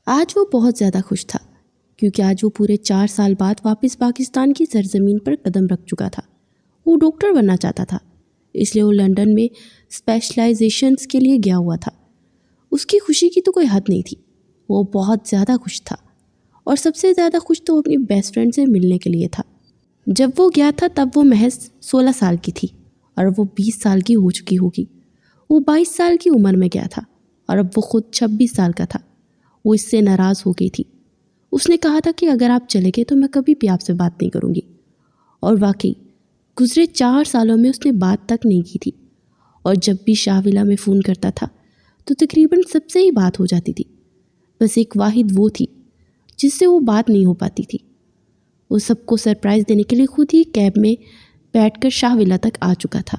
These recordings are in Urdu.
آج وہ بہت زیادہ خوش تھا کیونکہ آج وہ پورے 4 سال بعد واپس پاکستان کی سرزمین پر قدم رکھ چکا تھا۔ وہ ڈاکٹر بننا چاہتا تھا، اس لیے وہ لنڈن میں اسپیشلائزیشنز کے لیے گیا ہوا تھا۔ اس کی خوشی کی تو کوئی حد نہیں تھی، وہ بہت زیادہ خوش تھا، اور سب سے زیادہ خوش تو اپنی بیسٹ فرینڈ سے ملنے کے لیے تھا۔ جب وہ گیا تھا تب وہ محض 16 سال کی تھی اور وہ 20 سال کی ہو چکی ہوگی۔ وہ 22 سال کی عمر میں گیا تھا اور اب وہ خود 26 سال کا تھا۔ وہ اس سے ناراض ہو گئی تھی۔ اس نے کہا تھا کہ اگر آپ چلے گئے تو میں کبھی بھی آپ سے بات نہیں کروں گی، اور واقعی گزرے 4 سالوں میں اس نے بات تک نہیں کی تھی، اور جب بھی شاہ ولا میں فون کرتا تھا تو تقریباً سب سے ہی بات ہو جاتی تھی۔ بس ایک واحد وہ تھی جس سے وہ بات نہیں ہو پاتی تھی۔ وہ سب کو سرپرائز دینے کے لیے خود ہی کیب میں بیٹھ کر شاہ ولا تک آ چکا تھا،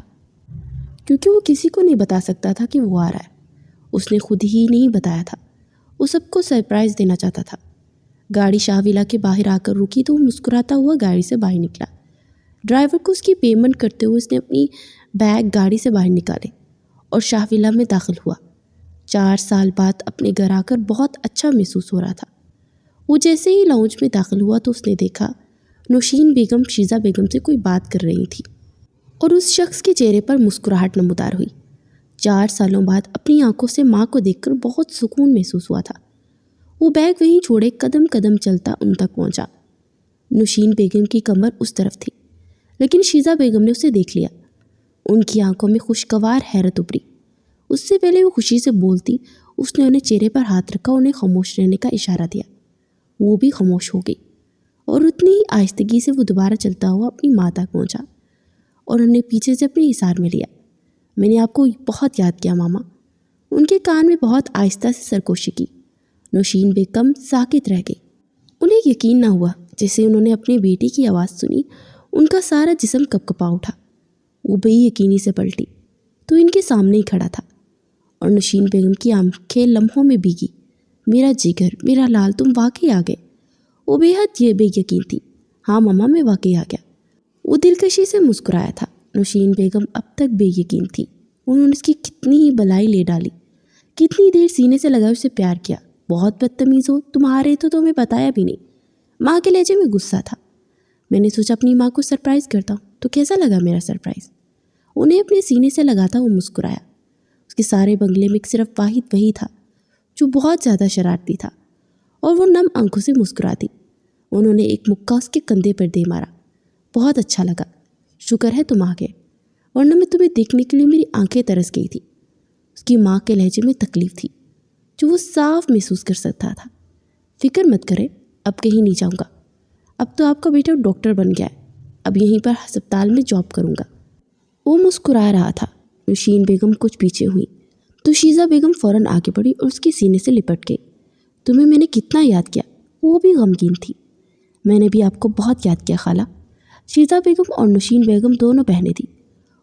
کیونکہ وہ کسی کو نہیں بتا سکتا تھا کہ وہ آ رہا ہے۔ اس نے خود ہی نہیں بتایا تھا، وہ سب کو سرپرائز دینا چاہتا تھا۔ گاڑی شاہ ولا کے باہر آ کر رکی تو وہ مسکراتا ہوا گاڑی سے باہر نکلا۔ ڈرائیور کو اس کی پیمنٹ کرتے ہوئے اس نے اپنی بیگ گاڑی سے باہر نکالے اور شاہ ولا میں داخل ہوا۔ 4 سال بعد اپنے گھر آ کر بہت اچھا محسوس ہو رہا تھا۔ وہ جیسے ہی لاؤنج میں داخل ہوا تو اس نے دیکھا نوشین بیگم شیزہ بیگم سے کوئی بات کر رہی تھی، اور اس شخص کے چہرے پر مسکراہٹ نمودار ہوئی۔ 4 سالوں بعد اپنی آنکھوں سے ماں کو دیکھ کر بہت سکون محسوس ہوا تھا۔ وہ بیگ وہیں چھوڑے قدم قدم چلتا ان تک پہنچا۔ نوشین بیگم کی کمر اس طرف تھی، لیکن شیزہ بیگم نے اسے دیکھ لیا۔ ان کی آنکھوں میں خوشگوار حیرت ابھری۔ اس سے پہلے وہ خوشی سے بولتی، اس نے انہیں چہرے پر ہاتھ رکھا، انہیں خاموش رہنے کا اشارہ دیا۔ وہ بھی خاموش ہو گئی، اور اتنی ہی آہستگی سے وہ دوبارہ چلتا ہوا اپنی ماں تک پہنچا اور انہیں پیچھے سے اپنے حصار میں لیا۔ میں نے آپ کو بہت یاد کیا ماما۔ ان کے کان میں بہت آہستہ سے سرگوشی کی۔ نوشین بیگم ساکت رہ گئی۔ انہیں یقین نہ ہوا۔ جیسے انہوں نے اپنی بیٹی کی آواز سنی، ان کا سارا جسم کپکپا اٹھا۔ وہ بے یقینی سے پلٹی تو ان کے سامنے ہی کھڑا تھا، اور نوشین بیگم کی آنکھیں لمحوں میں بھیگی۔ میرا جگر، میرا لال، تم واقعی آ گئے۔ وہ بے حد بے یقین تھی۔ ہاں ماما، میں واقعی آ گیا۔ وہ دلکشی سے مسکرایا تھا۔ نوشین بیگم اب تک بے یقین تھی۔ انہوں نے اس کی کتنی ہی بلائی لے ڈالی، کتنی دیر سینے سے لگا اسے پیار کیا۔ بہت بدتمیز ہو، تم آ رہے تو تمہیں بتایا بھی نہیں۔ ماں کے لہجے میں غصہ تھا۔ میں نے سوچا اپنی ماں کو سرپرائز کرتا ہوں، تو کیسا لگا میرا سرپرائز؟ انہیں اپنے سینے سے لگاتا وہ مسکرایا۔ اس کے سارے بنگلے میں صرف واحد وہی تھا جو بہت زیادہ شرارتی تھا، اور وہ نم آنکھوں سے مسکراتی۔ انہوں نے ایک مکہ اس کے کندھے پر دے مارا۔ بہت اچھا لگا، شکر ہے تم آ گئے، ورنہ میں تمہیں دیکھنے کے لیے میری آنکھیں ترس گئی تھی۔ اس کی ماں کے لہجے میں تکلیف تھی جو وہ صاف محسوس کر سکتا تھا۔ فکر مت کرے، اب کہیں نہیں جاؤں گا۔ اب تو آپ کا بیٹا ڈاکٹر بن گیا ہے، اب یہیں پر ہسپتال میں جاب کروں گا۔ وہ مسکرا رہا تھا۔ نوشین بیگم کچھ پیچھے ہوئی تو شیزہ بیگم فوراً آگے بڑھی اور اس کے سینے سے لپٹ گئی۔ تمہیں میں نے کتنا یاد کیا۔ وہ بھی غمگین تھی۔ میں نے بھی آپ کو بہت یاد کیا خالہ۔ شیزہ بیگم اور نوشین بیگم دونوں بہنیں تھیں،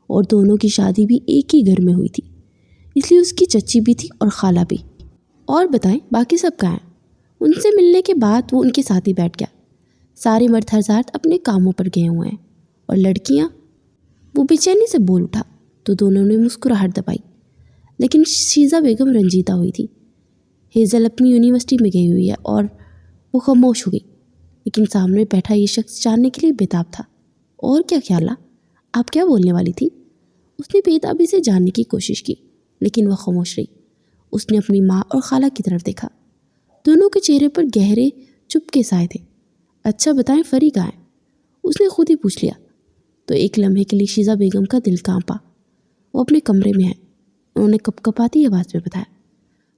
اور دونوں کی شادی بھی ایک ہی گھر میں ہوئی تھی، اس لیے اس کی چچی بھی تھی اور خالہ بھی۔ اور بتائیں باقی سب کہاں ہیں؟ ان سے ملنے کے بعد وہ ان کے ساتھ ہی بیٹھ گیا۔ سارے مرد حضرات اپنے کاموں پر گئے ہوئے ہیں، اور لڑکیاں؟ وہ بے چینی سے بول اٹھا تو دونوں نے مسکراہٹ دبائی، لیکن شیزہ بیگم رنجیدہ ہوئی تھی۔ ہیزل اپنی یونیورسٹی میں گئی ہوئی ہے، اور وہ خاموش ہو گئی، لیکن سامنے بیٹھا یہ شخص جاننے کے لیے بےتاب تھا۔ اور کیا خیال؟ آپ کیا بولنے والی تھی؟ اس نے بےتابی سے جاننے کی کوشش کی، لیکن وہ خاموش رہی۔ اس نے اپنی ماں اور خالہ کی طرف دیکھا۔ دونوں کے چہرے پر گہرے چپ کے سائے تھے۔ اچھا بتائیں فری کہاں ہے؟ اس نے خود ہی پوچھ لیا۔ تو ایک لمحے کے لیے شیزہ بیگم کا دل کانپا۔ وہ اپنے کمرے میں ہے، انہوں نے کپکپاتی آواز میں بتایا۔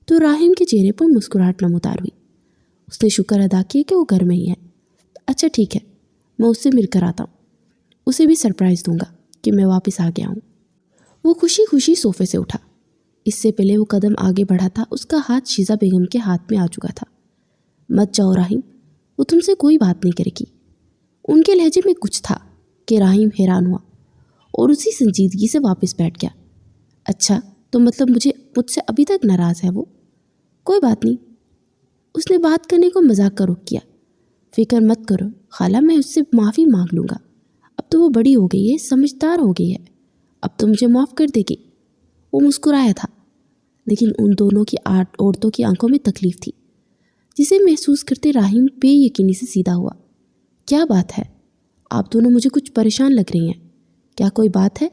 تو راہم کے چہرے پر مسکراہٹ نمودار ہوئی۔ اس نے شکر ادا کیا کہ وہ گھر میں ہی ہے۔ اچھا ٹھیک ہے، میں اس سے مل کر آتا ہوں، اسے بھی سرپرائز دوں گا کہ میں واپس آ گیا ہوں۔ وہ خوشی خوشی صوفے سے اٹھا۔ اس سے پہلے وہ قدم آگے بڑھا تھا، اس کا ہاتھ شیزہ بیگم کے ہاتھ میں آ چکا تھا۔ مت جاؤ راہم، وہ تم سے کوئی بات نہیں کرے گی۔ ان کے لہجے میں کچھ تھا کہ راہم حیران ہوا اور اسی سنجیدگی سے واپس بیٹھ گیا۔ اچھا تو مطلب مجھ سے ابھی تک ناراض ہے وہ؟ کوئی بات نہیں، اس نے بات کرنے کو مذاق کا رخ کیا۔ فکر مت کرو خالہ، میں اس سے معافی مانگ لوں گا۔ اب تو وہ بڑی ہو گئی ہے، سمجھدار ہو گئی ہے، اب تو مجھے معاف کر دے گی۔ وہ مسکرایا تھا، لیکن ان دونوں کی عورتوں کی آنکھوں میں تکلیف تھی۔ جسے محسوس کرتے راہیم بے یقینی سے سیدھا ہوا۔ کیا بات ہے؟ آپ دونوں مجھے کچھ پریشان لگ رہی ہیں۔ کیا کوئی بات ہے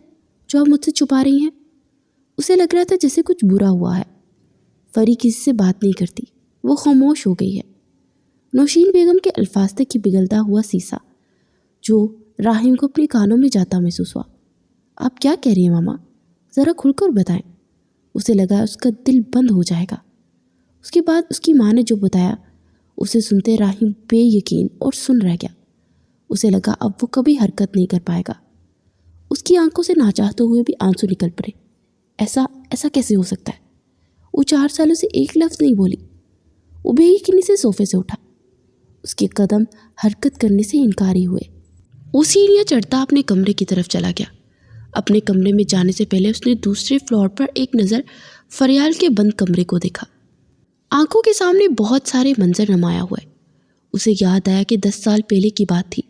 جو آپ مجھ سے چھپا رہی ہیں؟ اسے لگ رہا تھا جیسے کچھ برا ہوا ہے۔ فری کسی سے بات نہیں کرتی، وہ خاموش ہو گئی ہے۔ نوشین بیگم کے الفاظ تک پگھلتا ہوا سیسا جو راہیم کو اپنے کانوں میں جاتا محسوس ہوا۔ آپ کیا کہہ رہی ہیں ماما؟ ذرا کھل کر بتائیں۔ اسے لگا اس کا دل بند ہو جائے گا۔ اس کے بعد اس کی ماں نے جو بتایا اسے سنتے راہیم بے یقین اور سن رہ گیا۔ اسے لگا اب وہ کبھی حرکت نہیں کر پائے گا۔ اس کی آنکھوں سے نہ چاہتے ہوئے بھی آنسو نکل پڑے۔ ایسا کیسے ہو سکتا ہے؟ وہ 4 سالوں سے ایک لفظ نہیں بولی۔ وہ بے یقینی سے صوفے سے اٹھا۔ اس کے قدم حرکت کرنے سے انکاری ہوئے۔ وہ سیڑھیاں چڑھتا اپنے کمرے کی طرف چلا گیا۔ اپنے کمرے میں جانے سے پہلے اس نے دوسرے فلور پر ایک نظر فریال کے بند کمرے کو دیکھا۔ آنکھوں کے سامنے بہت سارے منظر نمایاں ہوئے۔ اسے یاد آیا کہ 10 سال پہلے کی بات تھی۔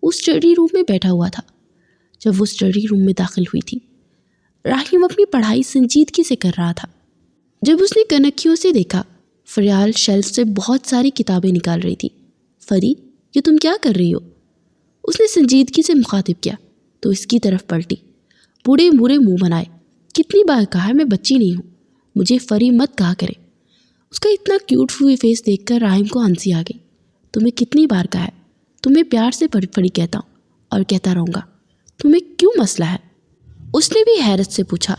وہ اسٹڈی روم میں بیٹھا ہوا تھا جب وہ اسٹڈی روم میں داخل ہوئی تھی۔ راہیم اپنی پڑھائی سنجیدگی سے کر رہا تھا۔ جب اس نے کنکھیوں سے دیکھا، فریال شیلف سے بہت ساری کتابیں نکال رہی تھی۔ فری، یہ تم کیا کر رہی ہو؟ اس نے سنجیدگی سے مخاطب کیا تو اس کی طرف پلٹی، بوڑھے منہ بنائے۔ کتنی بار کہا ہے میں بچی نہیں ہوں، مجھے فری مت کہا کرے۔ اس کا اتنا کیوٹ ہوئی فیس دیکھ کر راہیم کو ہنسی آ گئی۔ تمہیں کتنی بار کہا ہے، تمہیں پیار سے فری کہتا ہوں اور کہتا رہوں گا، تمہیں کیوں مسئلہ ہے؟ اس نے بھی حیرت سے پوچھا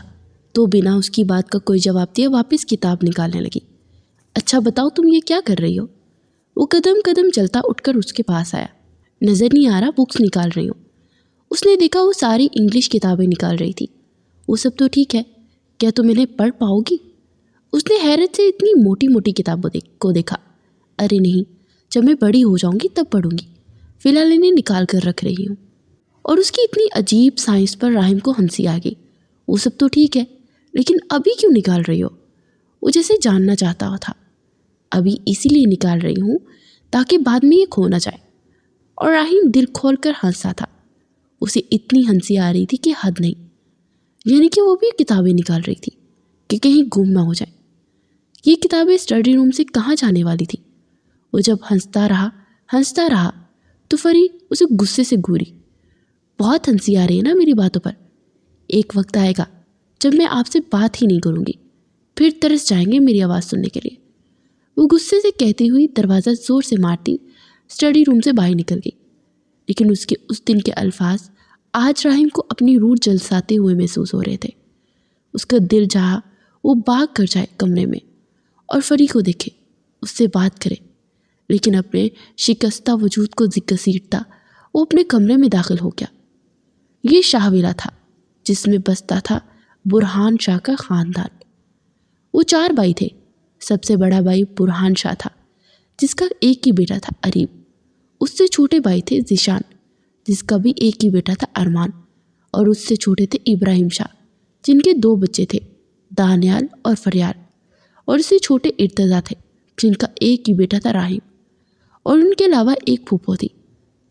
تو بنا اس کی بات کا کوئی جواب دیے واپس کتاب نکالنے لگی۔ اچھا بتاؤ تم یہ کیا کر رہی ہو؟ وہ قدم چلتا اٹھ کر اس کے پاس آیا۔ نظر نہیں آ رہا بکس نکال رہی ہوں۔ اس نے دیکھا وہ ساری انگلش کتابیں نکال رہی تھی۔ وہ سب تو ٹھیک ہے، کیا تم انہیں پڑھ پاؤ گی؟ اس نے حیرت سے اتنی موٹی کتابوں کو دیکھا۔ ارے نہیں، جب میں بڑی ہو جاؤں گی تب پڑھوں گی، فی الحال انہیں نکال کر رکھ رہی ہوں۔ اور اس کی اتنی عجیب سائنس پر راہیم کو ہنسی آ گئی۔ وہ سب تو ٹھیک ہے، لیکن ابھی کیوں نکال رہی ہو؟ وہ جیسے جاننا چاہتا تھا۔ ابھی اسی لیے نکال رہی ہوں تاکہ بعد میں یہ کھو نہ جائے۔ اور راہیم دل کھول کر ہنسا تھا۔ اسے اتنی ہنسی آ رہی تھی کہ حد نہیں، یعنی کہ وہ بھی کتابیں نکال رہی تھی کہ کہیں گم نہ ہو جائیں۔ یہ کتابیں اسٹڈی روم سے کہاں جانے والی تھی؟ وہ جب ہنستا رہا تو فری اسے غصے سے گھوری۔ بہت ہنسی آ رہی ہے نا میری باتوں پر؟ ایک وقت آئے گا جب میں آپ سے بات ہی نہیں کروں گی، پھر ترس جائیں گے میری آواز سننے کے لیے۔ وہ غصے سے کہتی ہوئی دروازہ زور سے مارتی اسٹڈی روم سے باہر نکل گئی۔ لیکن اس دن کے الفاظ آج راہیم کو اپنی روح جلساتے ہوئے محسوس ہو رہے تھے۔ اس کا دل چاہا وہ بھاگ کر جائے کمرے میں اور فری کو دیکھے، اس سے بات کرے، لیکن اپنے شکستہ وجود کو گھسیٹتا وہ اپنے کمرے میں داخل ہو گیا۔ یہ شاہ ویلا تھا جس میں بستا تھا برہان شاہ کا خاندان۔ وہ 4 بھائی تھے۔ سب سے بڑا بھائی برہان شاہ تھا جس کا ایک ہی بیٹا تھا اریب۔ اس سے چھوٹے بھائی تھے ذیشان جس کا بھی ایک ہی بیٹا تھا ارمان، اور اس سے چھوٹے تھے ابراہیم شاہ جن کے 2 بچے تھے، دانیال اور فریال، اور اس سے چھوٹے ارتضیٰ تھے جن کا ایک ہی بیٹا تھا راہیم، اور ان کے علاوہ ایک پھوپھو تھی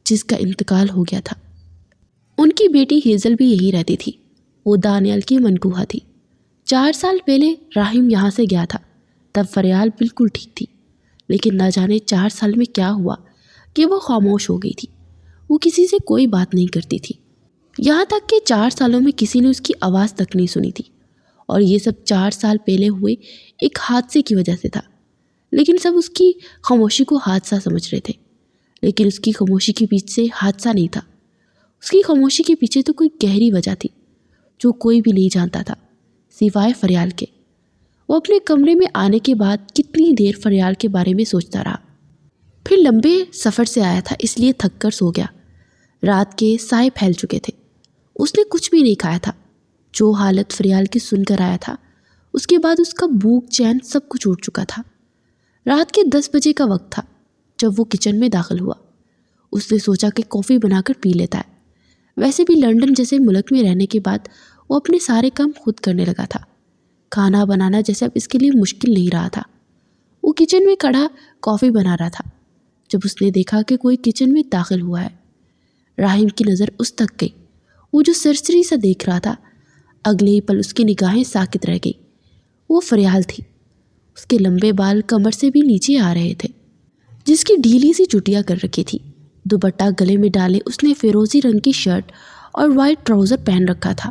جس کا انتقال ہو گیا تھا۔ ان کی بیٹی ہیزل بھی یہیں رہتی تھی۔ وہ دانیال کی منکوہا تھی۔ 4 سال پہلے راہیم یہاں سے گیا تھا، تب فریال بالکل ٹھیک تھی، لیکن نہ جانے 4 سال میں کیا ہوا کہ وہ خاموش ہو گئی تھی۔ وہ کسی سے کوئی بات نہیں کرتی تھی، یہاں تک کہ 4 سالوں میں کسی نے اس کی آواز تک نہیں سنی تھی، اور یہ سب 4 سال پہلے ہوئے ایک حادثے کی وجہ سے تھا۔ لیکن سب اس کی خاموشی کو حادثہ سمجھ رہے تھے، لیکن اس کی خاموشی کے پیچھے حادثہ نہیں تھا۔ اس کی خاموشی کے پیچھے تو کوئی گہری وجہ تھی جو کوئی بھی نہیں جانتا تھا سوائے فریال کے۔ وہ اپنے کمرے میں آنے کے بعد کتنی دیر فریال کے بارے میں سوچتا رہا۔ پھر لمبے سفر سے آیا تھا اس لیے تھک کر سو گیا۔ رات کے سائے پھیل چکے تھے۔ اس نے کچھ بھی نہیں کھایا تھا۔ جو حالت فریال کی سن کر آیا تھا، اس کے بعد اس کا بھوک چین سب کچھ اٹھ چکا تھا۔ رات کے 10 بجے کا وقت تھا جب وہ کچن میں داخل ہوا۔ اس نے سوچا کہ کافی بنا کر پی لیتا ہے۔ ویسے بھی لندن جیسے ملک میں رہنے کے بعد وہ اپنے سارے کام خود کرنے لگا تھا۔ کھانا بنانا جیسے اب اس کے لیے مشکل نہیں رہا تھا۔ وہ کچن میں کھڑا کافی بنا رہا تھا جب اس نے دیکھا کہ کوئی کچن میں داخل ہوا ہے۔ راہیم کی نظر اس تک گئی۔ وہ جو سرسری سا دیکھ رہا تھا، اگلے ہی پل اس کی نگاہیں ساکت رہ گئی۔ وہ فریال تھی۔ اس کے لمبے بال کمر سے بھی نیچے آ رہے تھے۔ جس کی ڈھیلی سی چٹیاں کر رکھی تھی۔ دوپٹہ گلے میں ڈالے اس نے فیروزی رنگ کی شرٹ اور وائٹ ٹراؤزر پہن رکھا تھا۔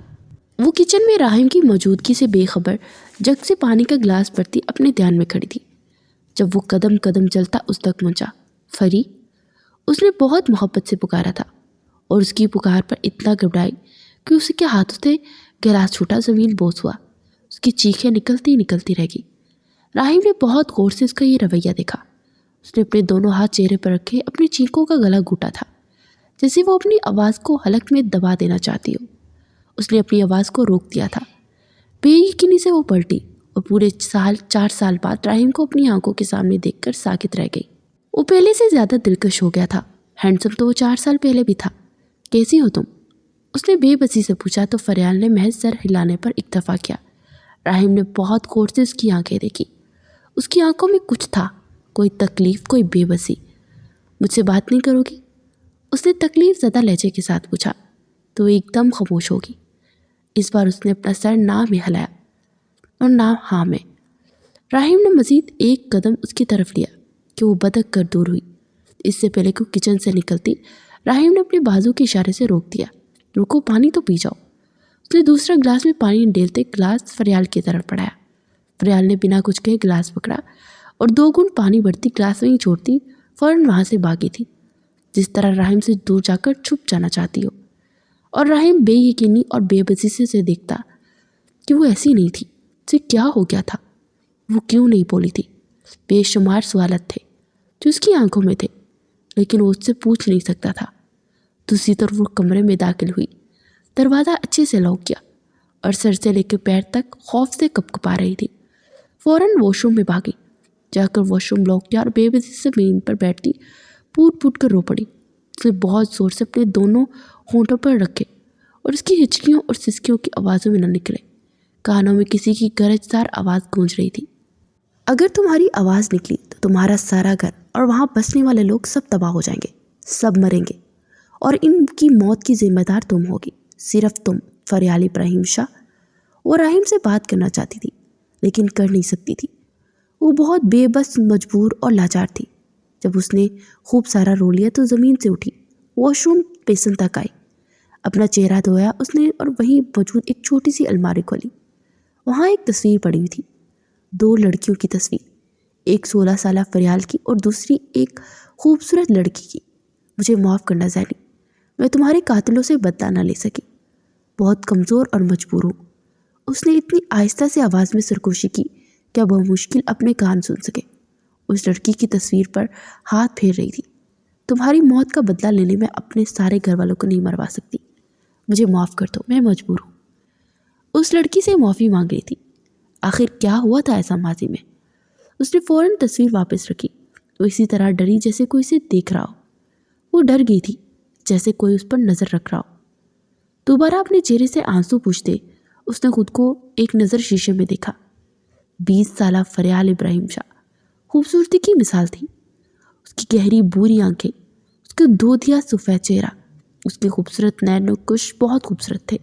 وہ کچن میں راہم کی موجودگی سے بے خبر جگ سے پانی کا گلاس بھرتی اپنے دھیان میں کھڑی تھی۔ جب وہ قدم قدم چلتا اس تک پہنچا، فری، اس نے بہت محبت سے پکارا تھا، اور اس کی پکار پر اتنا گھبرائی کہ اس کے ہاتھوں سے گلاس چھوٹا، زمین بوس ہوا۔ اس کی چیخیں نکلتی رہ گئی۔ راہم نے بہت غور سے اس کا یہ رویہ دیکھا۔ اس نے اپنے دونوں ہاتھ چہرے پر رکھے اپنی چیخوں کا گلا گھونٹا تھا، جیسے وہ اپنی آواز کو حلق میں دبا دینا چاہتی ہو۔ اس نے اپنی آواز کو روک دیا تھا۔ بے یقینی سے وہ پلٹی اور پورے 4 سال بعد راہم کو اپنی آنکھوں کے سامنے دیکھ کر ساکت رہ گئی۔ وہ پہلے سے زیادہ دلکش ہو گیا تھا۔ ہینڈسم تو وہ 4 سال پہلے بھی تھا۔ کیسی ہو تم؟ اس نے بے بسی سے پوچھا تو فریال نے محض سر ہلانے پر اکتفا کیا۔ راہم نے بہت غور سے اس کی آنکھیں دیکھی۔ اس کی آنکھوں میں کچھ تھا، کوئی تکلیف، کوئی بے بسی۔ مجھ سے بات نہیں کرو گی؟ اس نے تکلیف زدہ لہجے کے ساتھ پوچھا تو وہ ایک دم خاموش ہوگی۔ اس بار اس نے اپنا سر نہ میں ہلایا اور نہ ہاں میں۔ راہم نے مزید ایک قدم اس کی طرف لیا کہ وہ بدک کر دور ہوئی۔ اس سے پہلے کہ وہ کچن سے نکلتی، راہم نے اپنے بازو کے اشارے سے روک دیا۔ رکو، پانی تو پی جاؤ۔ اس نے دوسرا گلاس میں پانی ڈیلتے گلاس فریال کی طرف بڑھایا۔ فریال نے بنا کچھ کہے گلاس پکڑا اور 2 گھونٹ پانی بھرتی گلاس وہیں چھوڑتی فوراً وہاں سے بھاگی تھی، جس طرح راہم سے دور جا کر چھپ جانا چاہتی ہو۔ اور راہم بے یقینی اور بے بسی سے دیکھتا کہ وہ ایسی نہیں تھی۔ اسے کیا ہو گیا تھا؟ وہ کیوں نہیں بولی تھی؟ بے شمار سوالات تھے جو اس کی آنکھوں میں تھے، لیکن وہ اس سے پوچھ نہیں سکتا تھا۔ دوسری طرف وہ کمرے میں داخل ہوئی، دروازہ اچھے سے لاک کیا اور سر سے لے کے پیر تک خوف سے کپکپا رہی تھی۔ فوراً واش روم میں بھاگی، جا کر واش روم لاک کیا اور بے بسی سے زمین پر بیٹھتی پوٹ پوٹ کر رو پڑی۔ اس نے بہت زور سے اپنے دونوں ہونٹوں پر رکھے اور اس کی ہچکیوں اور سسکیوں کی آوازوں میں نہ نکلے۔ کانوں میں کسی کی گرجدار آواز گونج رہی تھی، اگر تمہاری آواز نکلی تو تمہارا سارا گھر اور وہاں بسنے والے لوگ سب تباہ ہو جائیں گے، سب مریں گے، اور ان کی موت کی ذمہ دار تم ہوگی، صرف تم، فریال ابراہیم شاہ۔ وہ راہم سے بات کرنا چاہتی تھی لیکن کر نہیں سکتی تھی۔ وہ بہت بے بس، مجبور اور لاچار تھی۔ جب اس نے خوب سارا رو لیا تو زمین سے اٹھی، واش روم بیسن تک آئی، اپنا چہرہ دھویا اس نے اور وہیں موجود ایک چھوٹی سی الماری کھولی۔ وہاں ایک تصویر پڑی ہوئی تھی، 2 لڑکیوں کی تصویر، ایک 16 سالہ فریال کی اور دوسری ایک خوبصورت لڑکی کی۔ مجھے معاف کرنا زینی، میں تمہارے قاتلوں سے بدلہ نہ لے سکی، بہت کمزور اور مجبور ہوں۔ اس نے اتنی آہستہ سے آواز میں سرگوشی کی کہ بمشکل اپنے کان سن سکے۔ اس لڑکی کی تصویر پر ہاتھ پھیر رہی تھی۔ تمہاری موت کا بدلہ لینے میں اپنے سارے گھر والوں کو نہیں مروا سکتی، مجھے معاف کر دو، میں مجبور ہوں۔ اس لڑکی سے معافی مانگ رہی تھی۔ آخر کیا ہوا تھا ایسا ماضی میں؟ اس نے فوراً تصویر واپس رکھی۔ وہ اسی طرح ڈری جیسے کوئی اسے دیکھ رہا ہو۔ وہ ڈر گئی تھی جیسے کوئی اس پر نظر رکھ رہا ہو۔ دوبارہ اپنے چہرے سے آنسو پوچھتے اس نے خود کو ایک نظر شیشے میں دیکھا۔ 20 سالہ فریال ابراہیم شاہ خوبصورتی کی مثال تھی۔ اس کی گہری بھوری آنکھیں، اس کا دودھیا سفید چہرہ، اس کے خوبصورت نین و کش بہت خوبصورت تھے،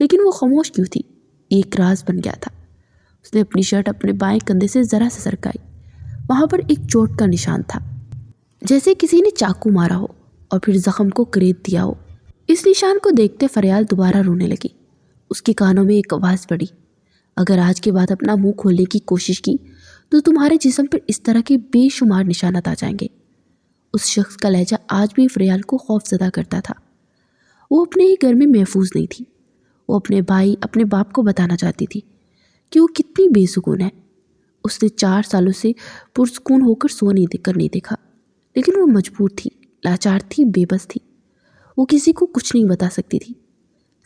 لیکن وہ خاموش کیوں تھی؟ ایک راز بن گیا تھا۔ اس نے اپنی شرٹ اپنے بائیں کندھے سے ذرا سے سرکائی۔ وہاں پر ایک چوٹ کا نشان تھا، جیسے کسی نے چاقو مارا ہو اور پھر زخم کو کریت دیا ہو۔ اس نشان کو دیکھتے فریال دوبارہ رونے لگی۔ اس کے کانوں میں ایک آواز پڑی، اگر آج کے بعد اپنا منہ کھولنے کی کوشش کی تو تمہارے جسم پر اس طرح کے بے شمار نشانات آ جائیں گے۔ اس شخص کا لہجہ آج بھی فریال کو خوف زدہ کرتا تھا۔ وہ اپنے ہی گھر میں محفوظ نہیں تھی۔ وہ اپنے بھائی، اپنے باپ کو بتانا چاہتی تھی کہ وہ کتنی بے سکون ہے۔ اس نے 4 سالوں سے پرسکون ہو کر سو نہیں دیکھا، لیکن وہ مجبور تھی، لاچار تھی، بے بس تھی۔ وہ کسی کو کچھ نہیں بتا سکتی تھی۔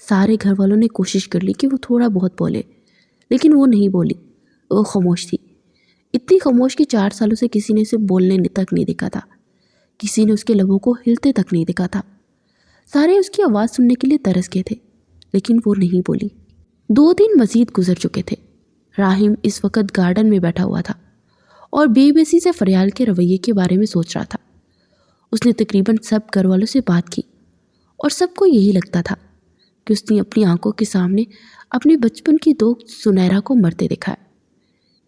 سارے گھر والوں نے کوشش کر لی کہ وہ تھوڑا بہت بولے، لیکن وہ نہیں بولی۔ وہ خاموش تھی، اتنی خاموش کہ 4 سالوں سے کسی نے اسے بولنے تک نہیں دیکھا تھا، کسی نے اس کے لبوں کو ہلتے تک نہیں دیکھا تھا۔ سارے اس کی آواز سننے کے لیے ترس گئے تھے، لیکن وہ نہیں بولی۔ 2 دن مزید گزر چکے تھے۔ راہم اس وقت گارڈن میں بیٹھا ہوا تھا اور بے بسی سے فریال کے رویے کے بارے میں سوچ رہا تھا۔ اس نے تقریباً سب گھر والوں سے بات کی اور سب کو یہی لگتا تھا کہ اس نے اپنی آنکھوں کے سامنے اپنے بچپن کی دوست سنیرا کو مرتے دیکھا ہے۔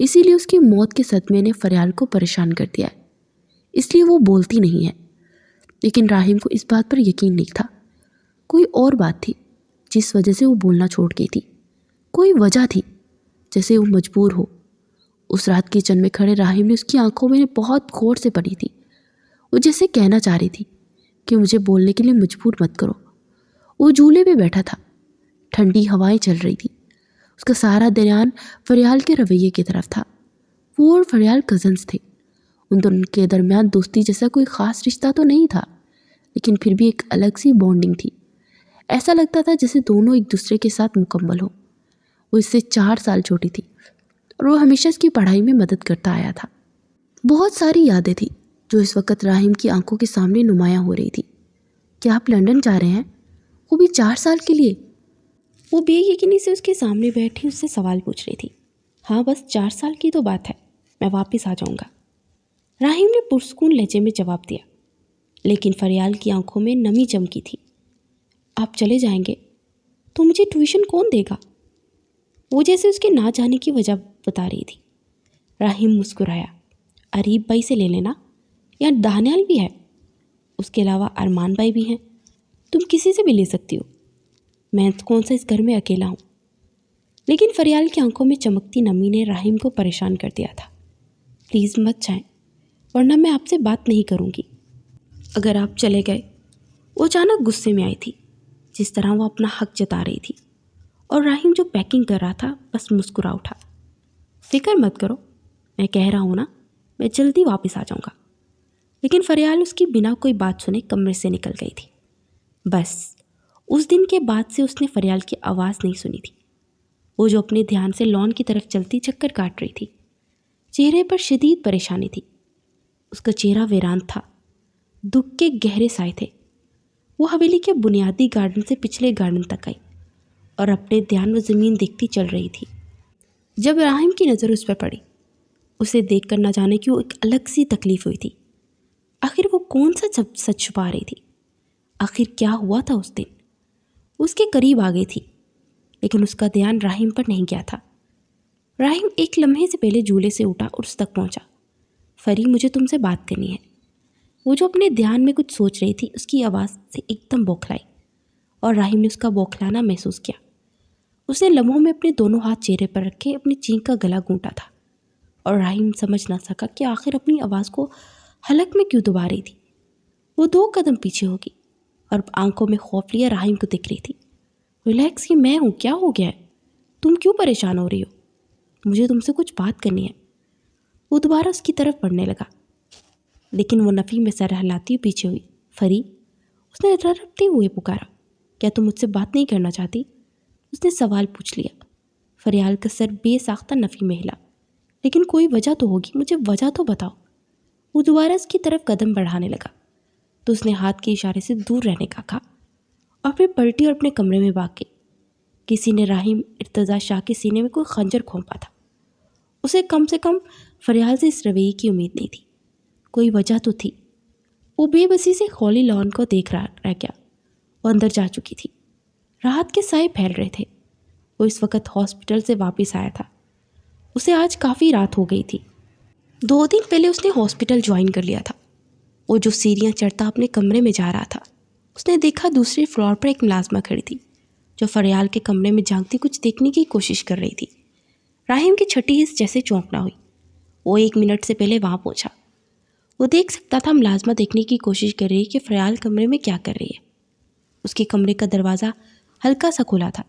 اسی لیے اس کی موت کے صدمے نے فریال کو پریشان کر دیا ہے۔ اس لیے وہ بولتی نہیں ہے۔ لیکن راحم کو اس بات پر یقین نہیں تھا۔ کوئی اور بات تھی جس وجہ سے وہ بولنا چھوڑ گئی تھی، کوئی وجہ تھی جیسے وہ مجبور ہو۔ اس رات کچن میں کھڑے راحم نے اس کی آنکھوں میں بہت غور سے پڑھی تھی۔ وہ جیسے کہنا چاہ رہی تھی کہ مجھے بولنے کے لیے مجبور مت کرو۔ وہ جھولے پہ بیٹھا تھا، ٹھنڈی ہوائیں چل رہی تھی، اس کا سارا دھیان فریال کے رویے کی طرف تھا۔ وہ اور فریال کزنس تھے، ان دونوں کے درمیان دوستی جیسا کوئی خاص رشتہ تو نہیں تھا، لیکن پھر بھی ایک الگ سی بانڈنگ تھی۔ ایسا لگتا تھا جیسے دونوں ایک دوسرے کے ساتھ مکمل ہو۔ وہ اس سے 4 سال چھوٹی تھی اور وہ ہمیشہ اس کی پڑھائی میں مدد کرتا آیا تھا۔ بہت ساری یادیں تھیں جو اس وقت راحم کی آنکھوں کے سامنے نمایاں ہو رہی تھی۔ کیا آپ لندن جا رہے ہیں؟ وہ بھی 4 سال کے لیے؟ وہ بے یقینی سے اس کے سامنے بیٹھی اس سے سوال پوچھ رہی تھی۔ ہاں، بس 4 سال کی تو بات ہے، میں واپس آ جاؤں گا، راحم نے پرسکون لہجے میں جواب دیا، لیکن فریال کی آنکھوں میں نمی چمکی تھی۔ آپ چلے جائیں گے تو مجھے ٹیوشن کون دے گا؟ وہ جیسے اس کے نہ جانے کی وجہ بتا رہی تھی۔ راحم مسکرایا، اریب بھائی سے لے لینا، یا دانیال بھی ہے، اس کے علاوہ ارمان بھائی بھی ہیں، تم کسی سے بھی لے سکتی ہو، میں کون سا اس گھر میں اکیلا ہوں۔ لیکن فریال کی آنکھوں میں چمکتی نمی نے راحم کو پریشان کر دیا تھا۔ پلیز مت جائیں، ورنہ میں آپ سے بات نہیں کروں گی اگر آپ چلے گئے۔ وہ اچانک غصے میں آئی تھی، جس طرح وہ اپنا حق جتا رہی تھی، اور راحم جو پیکنگ کر رہا تھا بس مسکرا اٹھا۔ فکر مت کرو، میں کہہ رہا ہوں نا، میں جلدی واپس آ جاؤں گا۔ لیکن فریال اس کی بنا کوئی بات سنے کمرے سے نکل گئی تھی۔ بس اس دن کے بعد سے اس نے فریال کی آواز نہیں سنی تھی۔ وہ جو اپنے دھیان سے لان کی طرف چلتی چکر کاٹ رہی تھی، چہرے پر شدید پریشانی تھی۔ اس کا چہرہ ویران تھا، دکھ کے گہرے سائے تھے۔ وہ حویلی کے بنیادی گارڈن سے پچھلے گارڈن تک آئی اور اپنے دھیان و زمین دیکھتی چل رہی تھی۔ جب راحم کی نظر اس پر پڑی، اسے دیکھ کر نہ جانے کیوں ایک الگ سی تکلیف ہوئی تھی۔ آخر وہ کون سا سچ چھپا رہی تھی؟ آخر کیا ہوا تھا اس دن؟ اس کے قریب آ گئی تھی، لیکن اس کا دھیان راحم پر نہیں گیا تھا۔ راحم ایک لمحے سے پہلے جھولے سے اٹھا اور اس تک پہنچا۔ فری، مجھے تم سے بات کرنی ہے۔ وہ جو اپنے دھیان میں کچھ سوچ رہی تھی، اس کی آواز سے ایک دم بوکھلائی، اور راحم نے اس کا بوکھلانا محسوس کیا۔ اس نے لمحوں میں اپنے دونوں ہاتھ چہرے پر رکھے اپنی چینک کا گلا گھونٹا تھا، اور راحم سمجھ نہ سکا کہ آخر اپنی آواز کو حلق میں کیوں دبا رہی تھی۔ وہ 2 قدم پیچھے ہوگی اور آنکھوں میں خوف لیے راحم کو دیکھ رہی تھی۔ ریلیکس، یہ میں ہوں، کیا ہو گیا ہے؟ تم کیوں پریشان ہو رہی ہو؟ مجھے تم سے کچھ بات کرنی ہے۔ وہ دوبارہ اس کی طرف بڑھنے لگا، لیکن وہ نفی میں سر ہلاتی ہوئی پیچھے ہوئی۔ فری، اس نے رپتے ہوئے پکارا، کیا تم مجھ سے بات نہیں کرنا چاہتی؟ اس نے سوال پوچھ لیا۔ فریال کا سر بے ساختہ نفی میں ہلا، لیکن کوئی وجہ تو ہوگی، مجھے وجہ تو بتاؤ۔ وہ دوبارہ اس کی طرف قدم بڑھانے لگا تو اس نے ہاتھ کے اشارے سے دور رہنے کا کہا، اور پھر پلٹی اور اپنے کمرے میں بھاگ گئی۔ کسی نے راحم ارتضیٰ شاہ کے سینے میں کوئی خنجر کھونپا تھا۔ اسے کم سے کم فریال سے اس رویے کی امید نہیں تھی، کوئی وجہ تو تھی۔ وہ بے بسی سے خالی لان کو دیکھ رہ گیا۔ وہ اندر جا چکی تھی، راحت کے سائے پھیل رہے تھے۔ وہ اس وقت ہاسپٹل سے واپس آیا تھا، اسے آج کافی رات ہو گئی تھی۔ 2 دن پہلے اس نے ہاسپٹل جوائن کر لیا تھا۔ وہ جو سیڑھیاں چڑھتا اپنے کمرے میں جا رہا تھا، اس نے دیکھا دوسرے فلور پر ایک ملازمہ کھڑی تھی جو فریال کے کمرے میں جھانکتی کچھ دیکھنے کی کوشش کر رہی تھی۔ راحم کی چھٹی حس جیسے چونکنا ہوئی۔ وہ 1 منٹ سے پہلے وہاں پہنچا۔ وہ دیکھ سکتا تھا ملازمہ دیکھنے کی کوشش کر رہی ہے کہ فریال کمرے میں کیا کر رہی ہے۔ اس کے کمرے کا دروازہ ہلکا سا کھلا تھا،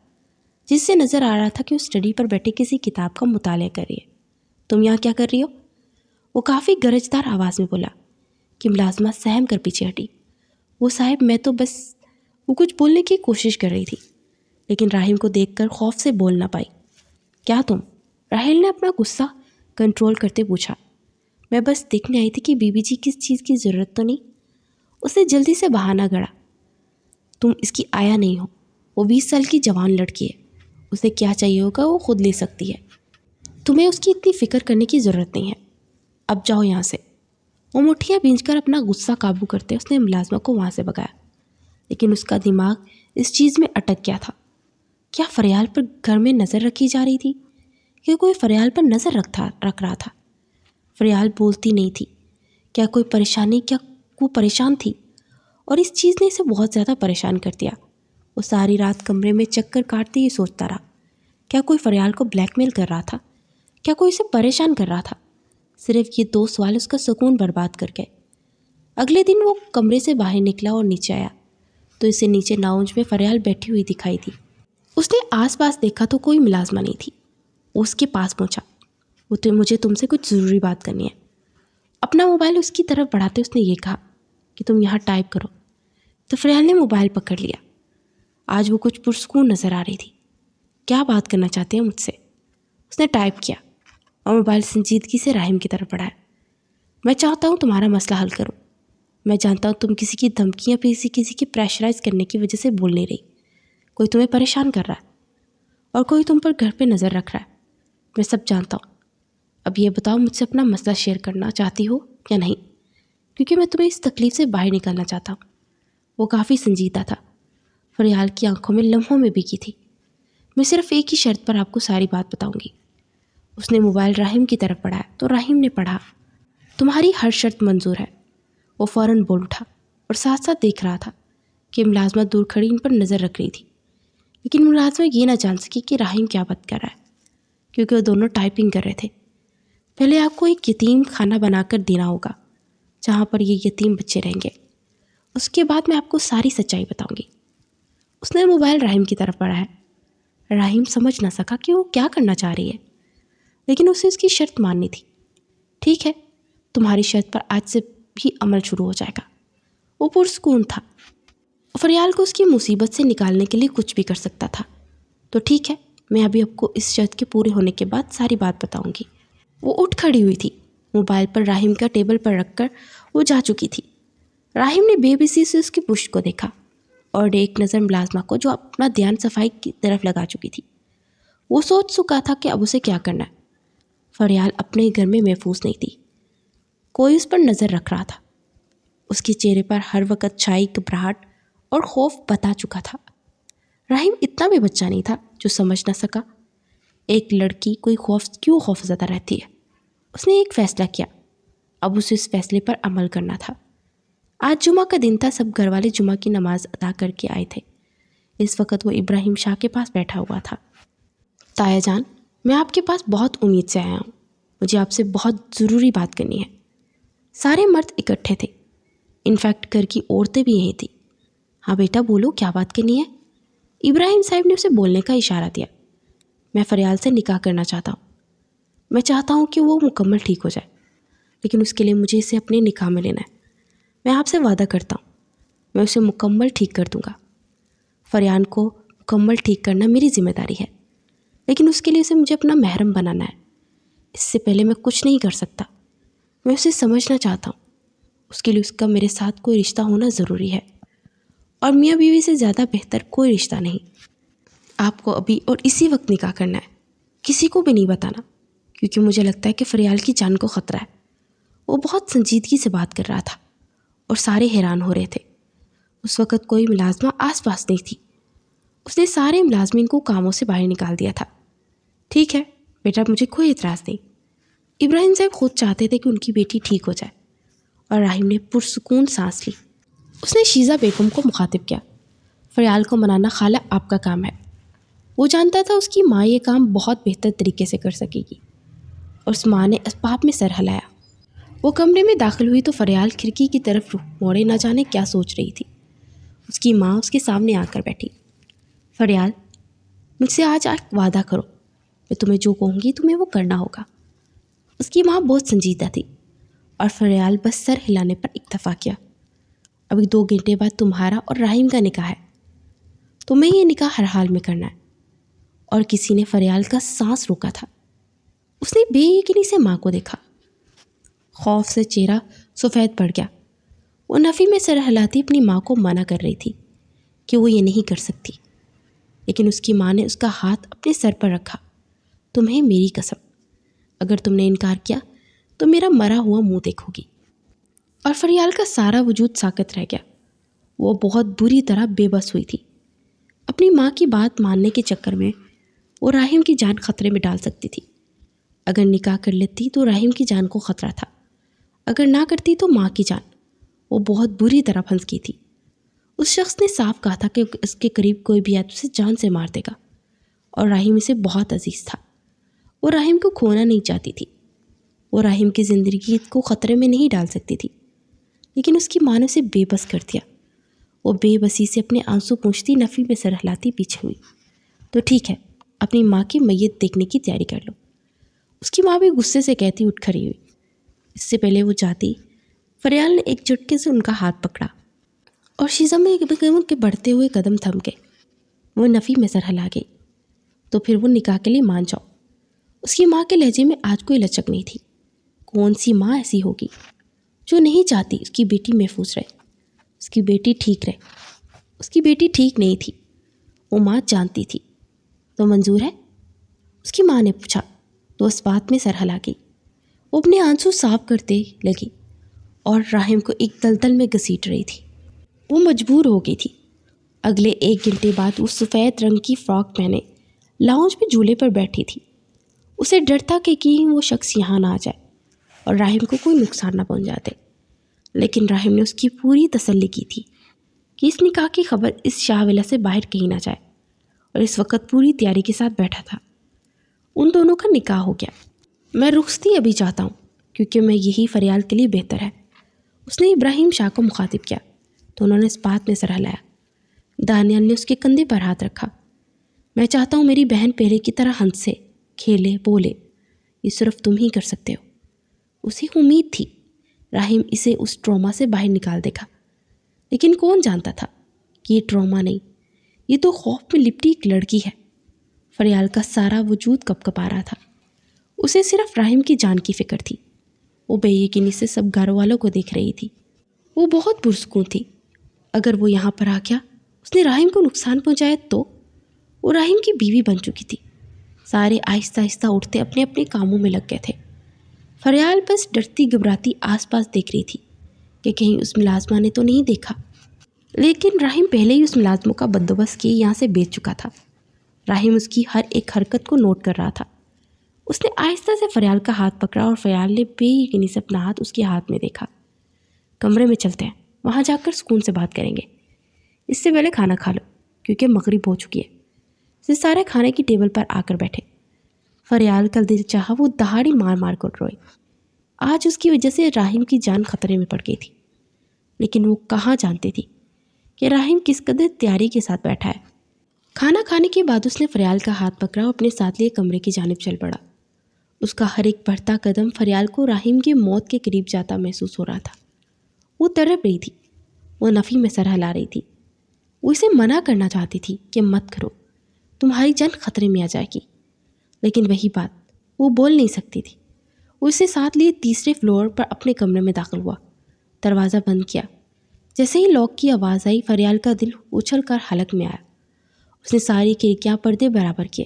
جس سے نظر آ رہا تھا کہ وہ اسٹڈی پر بیٹھے کسی کتاب کا مطالعہ کر رہی ہے۔ تم یہاں کیا کر رہی ہو؟ وہ کافی گرجدار آواز میں بولا کہ ملازمہ سہم کر پیچھے ہٹی۔ وہ صاحب، میں تو بس… وہ کچھ بولنے کی کوشش کر رہی تھی، لیکن راحم کو دیکھ کر خوف سے بول نہ پائی۔ کیا تم؟ راحیل نے اپنا غصہ کنٹرول کرتے پوچھا۔ میں بس دیکھنے آئی تھی کہ بی بی جی کس چیز کی ضرورت تو نہیں۔ اس نے جلدی سے بہانہ گڑھا۔ تم اس کی آیا نہیں ہو، وہ 20 سال کی جوان لڑکی ہے، اسے کیا چاہیے ہوگا وہ خود لے سکتی ہے، تمہیں اس کی اتنی فکر کرنے کی ضرورت نہیں ہے، اب جاؤ یہاں سے۔ وہ مٹھیاں بھینچ کر اپنا غصہ قابو کرتے اس نے ملازمہ کو وہاں سے بھگایا، لیکن اس کا دماغ اس چیز میں اٹک گیا تھا۔ کیا فریال پر گھر میں نظر رکھی جا رہی تھی کہ کوئی فریال پر نظر رکھ رہا تھا؟ فریال بولتی نہیں تھی کیا کوئی پریشانی، کیا وہ پریشان تھی؟ اور اس چیز نے اسے بہت زیادہ پریشان کر دیا۔ وہ ساری رات کمرے میں چکر کاٹتے ہی سوچتا رہا، کیا کوئی فریال کو بلیک میل کر رہا تھا؟ کیا کوئی اسے پریشان کر رہا تھا؟ صرف یہ 2 سوال اس کا سکون برباد کر گئے۔ اگلے دن وہ کمرے سے باہر نکلا اور نیچے آیا تو اسے نیچے لاؤنج میں فریال بیٹھی ہوئی دکھائی دی۔ اس نے آس پاس دیکھا تو کوئی ملازمہ نہیں تھی۔ وہ اس کے پاس پہنچا۔ مجھے تم سے کچھ ضروری بات کرنی ہے۔ اپنا موبائل اس کی طرف بڑھاتے اس نے یہ کہا کہ تم یہاں ٹائپ کرو۔ تو فریال نے موبائل پکڑ لیا۔ آج وہ کچھ پرسکون نظر آ رہی تھی۔ کیا بات کرنا چاہتے ہیں مجھ سے؟ اس نے ٹائپ کیا اور موبائل سنجیدگی سے راہم کی طرف بڑھایا۔ میں چاہتا ہوں تمہارا مسئلہ حل کروں۔ میں جانتا ہوں تم کسی کی دھمکی یا کسی کی پریشرائز کرنے کی وجہ سے بول نہیں رہی۔ کوئی تمہیں پریشان کر رہا ہے اور کوئی تم پر گھر پہ نظر رکھ رہا ہے۔ میں سب جانتا ہوں۔ اب یہ بتاؤ مجھ سے اپنا مسئلہ شیئر کرنا چاہتی ہو یا نہیں، کیونکہ میں تمہیں اس تکلیف سے باہر نکالنا چاہتا ہوں۔ وہ کافی سنجیدہ تھا۔ فریال کی آنکھوں میں لمحوں میں بھیگی تھی۔ میں صرف ایک ہی شرط پر آپ کو ساری بات بتاؤں گی۔ اس نے موبائل راہم کی طرف بڑھایا تو راہم نے پڑھا، تمہاری ہر شرط منظور ہے۔ وہ فوراً بول اٹھا اور ساتھ ساتھ دیکھ رہا تھا کہ ملازمہ دور کھڑی ان پر نظر رکھ رہی تھی، لیکن ملازمہ یہ نہ جان سکی کہ راہم کیا بات کر رہا ہے، کیونکہ وہ دونوں ٹائپنگ کر رہے تھے۔ پہلے آپ کو ایک یتیم خانہ بنا کر دینا ہوگا جہاں پر یہ یتیم بچے رہیں گے، اس کے بعد میں آپ کو ساری سچائی بتاؤں گی۔ اس نے موبائل راہم کی طرف بڑھایا۔ راہم سمجھ نہ سکا کہ وہ کیا کرنا چاہ رہی ہے، لیکن اسے اس کی شرط ماننی تھی۔ ٹھیک ہے، تمہاری شرط پر آج سے بھی عمل شروع ہو جائے گا۔ وہ پرسکون تھا۔ فریال کو اس کی مصیبت سے نکالنے کے لیے کچھ بھی کر سکتا تھا۔ تو ٹھیک ہے، میں ابھی آپ کو اس شرط کے پورے ہونے کے بعد ساری بات بتاؤں گی۔ وہ اٹھ کھڑی ہوئی تھی۔ موبائل پر راہم کا ٹیبل پر رکھ کر وہ جا چکی تھی۔ راہم نے بے بسی سے اس کی پشت کو دیکھا اور ایک نظر ملازمہ کو جو اپنا دھیان صفائی کی طرف لگا چکی تھی۔ وہ سوچ چکا تھا کہ اب اسے کیا کرنا ہے۔ فریال اپنے گھر میں محفوظ نہیں تھی، کوئی اس پر نظر رکھ رہا تھا۔ اس کے چہرے پر ہر وقت چھائی گھبراہٹ اور خوف بتا چکا تھا۔ راہم اتنا بھی بچہ نہیں تھا جو سمجھ نہ سکا ایک لڑکی کیوں خوف زدہ رہتی ہے۔ اس نے ایک فیصلہ کیا، اب اسے اس فیصلے پر عمل کرنا تھا۔ آج جمعہ کا دن تھا، سب گھر والے جمعہ کی نماز ادا کر کے آئے تھے۔ اس وقت وہ ابراہیم شاہ کے پاس بیٹھا ہوا تھا۔ تایا جان، میں آپ کے پاس بہت امید سے آیا ہوں، مجھے آپ سے بہت ضروری بات کرنی ہے۔ سارے مرد اکٹھے تھے، انفیکٹ گھر کی عورتیں بھی یہیں تھیں۔ ہاں بیٹا بولو، کیا بات کرنی ہے؟ ابراہیم صاحب نے اسے بولنے کا اشارہ دیا۔ میں فریال سے نکاح کرنا چاہتا ہوں۔ میں چاہتا ہوں کہ وہ مکمل ٹھیک ہو جائے، لیکن اس کے لیے مجھے اسے اپنے نکاح میں لینا ہے۔ میں آپ سے وعدہ کرتا ہوں، میں اسے مکمل ٹھیک کر دوں گا۔ فریال کو مکمل ٹھیک کرنا میری ذمہ داری ہے، لیکن اس کے لیے اسے مجھے اپنا محرم بنانا ہے۔ اس سے پہلے میں کچھ نہیں کر سکتا۔ میں اسے سمجھنا چاہتا ہوں، اس کے لیے اس کا میرے ساتھ کوئی رشتہ ہونا ضروری ہے، اور میاں بیوی سے زیادہ بہتر کوئی رشتہ نہیں۔ آپ کو ابھی اور اسی وقت نکاح کرنا ہے، کسی کو بھی نہیں بتانا، کیونکہ مجھے لگتا ہے کہ فریال کی جان کو خطرہ ہے۔ وہ بہت سنجیدگی سے بات کر رہا تھا اور سارے حیران ہو رہے تھے۔ اس وقت کوئی ملازمہ آس پاس نہیں تھی۔ اس نے سارے ملازمین کو کاموں سے باہر نکال دیا تھا۔ ٹھیک ہے بیٹا، مجھے کوئی اعتراض نہیں۔ ابراہیم صاحب خود چاہتے تھے کہ ان کی بیٹی ٹھیک ہو جائے، اور راہم نے پرسکون سانس لی۔ اس نے شیزہ بیگم کو مخاطب کیا، فریال کو منانا خالہ آپ کا کام ہے۔ وہ جانتا تھا اس کی ماں یہ کام بہت بہتر طریقے سے کر سکے گی، اور اس ماں نے اسباب میں سر ہلایا۔ وہ کمرے میں داخل ہوئی تو فریال کھڑکی کی طرف رخ موڑے نہ جانے کیا سوچ رہی تھی۔ اس کی ماں اس کے سامنے آ کر بیٹھی۔ فریال، مجھ سے آج ایک وعدہ کرو، میں تمہیں جو کہوں گی تمہیں وہ کرنا ہوگا۔ اس کی ماں بہت سنجیدہ تھی، اور فریال بس سر ہلانے پر اکتفا کیا۔ ابھی 2 گھنٹے بعد تمہارا اور راہم کا نکاح ہے، تمہیں یہ نکاح ہر حال میں کرنا ہے۔ اور کسی نے فریال کا سانس روکا تھا۔ اس نے بے یقینی سے ماں کو دیکھا۔ خوف سے چہرہ سفید پڑ گیا۔ وہ نفی میں سر ہلاتی اپنی ماں کو منع کر رہی تھی کہ وہ یہ نہیں کر سکتی، لیکن اس کی ماں نے اس کا ہاتھ اپنے سر پر رکھا۔ تمہیں میری قسم، اگر تم نے انکار کیا تو میرا مرا ہوا منہ دیکھو گی۔ اور فریال کا سارا وجود ساکت رہ گیا۔ وہ بہت بری طرح بے بس ہوئی تھی۔ اپنی ماں کی بات ماننے کے چکر میں وہ راہم کی جان خطرے میں ڈال سکتی تھی۔ اگر نکاح کر لیتی تو راہم کی جان کو خطرہ تھا۔ اگر نہ کرتی تو ماں کی جان۔ وہ بہت بری طرح پھنس گئی تھی۔ اس شخص نے صاف کہا تھا کہ اس کے قریب کوئی بھی آئے تو اسے جان سے مار دے گا، اور راحم اسے بہت عزیز تھا۔ وہ راحم کو کھونا نہیں چاہتی تھی، وہ راحم کی زندگی کو خطرے میں نہیں ڈال سکتی تھی، لیکن اس کی ماں نے اسے بے بس کر دیا۔ وہ بے بسی سے اپنے آنسو پونچھتی نفی میں سر ہلاتی پیچھے ہوئی۔ تو ٹھیک ہے، اپنی ماں کی میت دیکھنے کی تیاری کر لو، اس کی ماں بھی غصے سے کہتی اٹھ کھڑی ہوئی۔ اس سے پہلے وہ جاتی، فریال نے ایک جھٹکے سے ان کا ہاتھ پکڑا اور شیزہ میں کے بڑھتے ہوئے قدم تھم گئے۔ وہ نفی میں سر ہلا گئی۔ تو پھر وہ نکاح کے لیے مان جاؤ۔ اس کی ماں کے لہجے میں آج کوئی لچک نہیں تھی۔ کون سی ماں ایسی ہوگی جو نہیں چاہتی اس کی بیٹی محفوظ رہے، اس کی بیٹی ٹھیک رہے؟ اس کی بیٹی ٹھیک نہیں تھی، وہ ماں جانتی تھی۔ تو منظور ہے؟ اس کی ماں نے پوچھا تو اس بات میں سر ہلا گئی۔ وہ اپنے آنسو صاف کرتے لگی اور راحم کو ایک دلدل میں گھسیٹ رہی تھی۔ وہ مجبور ہو گئی تھی۔ اگلے 1 گھنٹے بعد وہ سفید رنگ کی فراک پہنے لاؤنج میں جھولے پر بیٹھی تھی۔ اسے ڈر تھا کہ کہیں وہ شخص یہاں نہ آ جائے اور راحم کو کوئی نقصان نہ پہنچا دے، لیکن راحم نے اس کی پوری تسلی کی تھی کہ اس نکاح کی خبر اس شاہ ولا سے باہر کہیں نہ جائے، اور اس وقت پوری تیاری کے ساتھ بیٹھا تھا۔ ان دونوں کا نکاح ہو گیا۔ میں رخصتی ابھی چاہتا ہوں کیونکہ میں یہی فریال کے لیے بہتر ہے، اس نے ابراہیم شاہ کو مخاطب کیا تو انہوں نے اس بات میں سر ہلایا۔ دانیال نے اس کے کندھے پر ہاتھ رکھا۔ میں چاہتا ہوں میری بہن پہلے کی طرح ہنسے، کھیلے، بولے، یہ صرف تم ہی کر سکتے ہو۔ اسے امید تھی راحم اسے اس ٹراما سے باہر نکال دے گا، لیکن کون جانتا تھا کہ یہ ٹراما نہیں، یہ تو خوف میں لپٹی ایک لڑکی ہے۔ فریال کا سارا وجود کپ کپا رہا تھا۔ اسے صرف راحم کی جان کی فکر تھی۔ وہ بے یقینی سے سب گھر والوں کو دیکھ رہی تھی۔ وہ بہت پرسکون تھی۔ اگر وہ یہاں پر آ گیا، اس نے راحم کو نقصان پہنچایا تو؟ وہ راحم کی بیوی بن چکی تھی۔ سارے آہستہ آہستہ اٹھتے اپنے اپنے کاموں میں لگ گئے تھے۔ فریال بس ڈرتی گھبراتی آس پاس دیکھ رہی تھی کہ کہیں اس ملازمہ نے تو نہیں دیکھا، لیکن راحم پہلے ہی اس ملازموں کا بندوبست کیے یہاں سے بیچ چکا تھا۔ راحم اس کی ہر ایک حرکت کو نوٹ کر رہا تھا۔ اس نے آہستہ سے فریال کا ہاتھ پکڑا اور فریال نے بے یقینی سے اپنا ہاتھ اس کے ہاتھ میں دیکھا۔ کمرے میں چلتے ہیں، وہاں جا کر سکون سے بات کریں گے، اس سے پہلے کھانا کھا لو کیونکہ مغرب ہو چکی ہے۔ اسے سارے کھانے کی ٹیبل پر آ کر بیٹھے۔ فریال کا دل چاہا وہ دہاڑی مار مار کر روئے۔ آج اس کی وجہ سے راحم کی جان خطرے میں پڑ گئی تھی، لیکن وہ کہاں جانتی تھی کہ راحم کس قدر تیاری کے ساتھ بیٹھا ہے۔ کھانا کھانے کے بعد اس نے فریال کا ہاتھ پکڑا اور اپنے ساتھ لیے کمرے کی جانب چل پڑا۔ اس کا ہر ایک بڑھتا قدم فریال کو راحم کی موت کے قریب جاتا محسوس ہو رہا تھا۔ وہ تڑپ رہی تھی، وہ نفی میں سر ہلا رہی تھی۔ وہ اسے منع کرنا چاہتی تھی کہ مت کرو، تمہاری جان خطرے میں آ جائے گی، لیکن وہی بات وہ بول نہیں سکتی تھی۔ وہ اسے ساتھ لیے تیسرے فلور پر اپنے کمرے میں داخل ہوا، دروازہ بند کیا۔ جیسے ہی لاک کی آواز آئی، فریال کا دل اچھل کر حلق میں آیا۔ اس نے ساری کھڑکیاں پردے برابر کیے،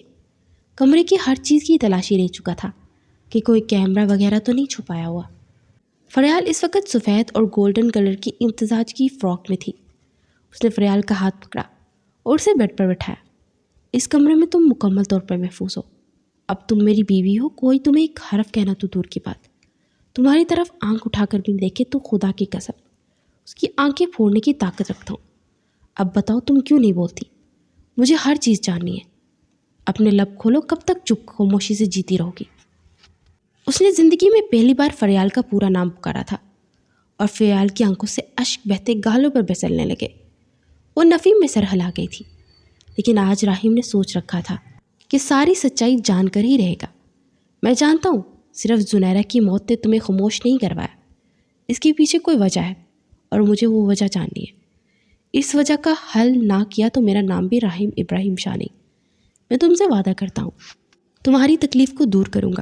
کمرے کی ہر چیز کی تلاشی لے چکا تھا کہ کوئی کیمرہ وغیرہ تو نہیں چھپایا ہوا۔ فریال اس وقت سفید اور گولڈن کلر کی امتزاج کی فراک میں تھی۔ اس نے فریال کا ہاتھ پکڑا اور اسے بیڈ پر بٹھایا۔ اس کمرے میں تم مکمل طور پر محفوظ ہو۔ اب تم میری بیوی ہو، کوئی تمہیں ایک حرف کہنا تو دور کی بات، تمہاری طرف آنکھ اٹھا کر بھی دیکھے تو خدا کی قسم اس کی آنکھیں پھوڑنے کی طاقت رکھتا ہوں۔ اب بتاؤ تم کیوں نہیں بولتی؟ مجھے ہر چیز جاننی ہے۔ اپنے لب کھولو، کب تک چپ خاموشی سے جیتی رہو گی؟ اس نے زندگی میں پہلی بار فریال کا پورا نام پکارا تھا اور فریال کی آنکھوں سے اشک بہتے گالوں پر پھسلنے لگے۔ وہ نفی میں سر ہلا گئی تھی، لیکن آج راحم نے سوچ رکھا تھا کہ ساری سچائی جان کر ہی رہے گا۔ میں جانتا ہوں صرف زنیرہ کی موت نے تمہیں خاموش نہیں کروایا، اس کے پیچھے کوئی وجہ ہے اور مجھے وہ وجہ جاننی ہے۔ اس وجہ کا حل نہ کیا تو میرا نام بھی راحم ابراہیم شاہ نہیں۔ میں تم سے وعدہ کرتا ہوں تمہاری تکلیف کو دور کروں گا۔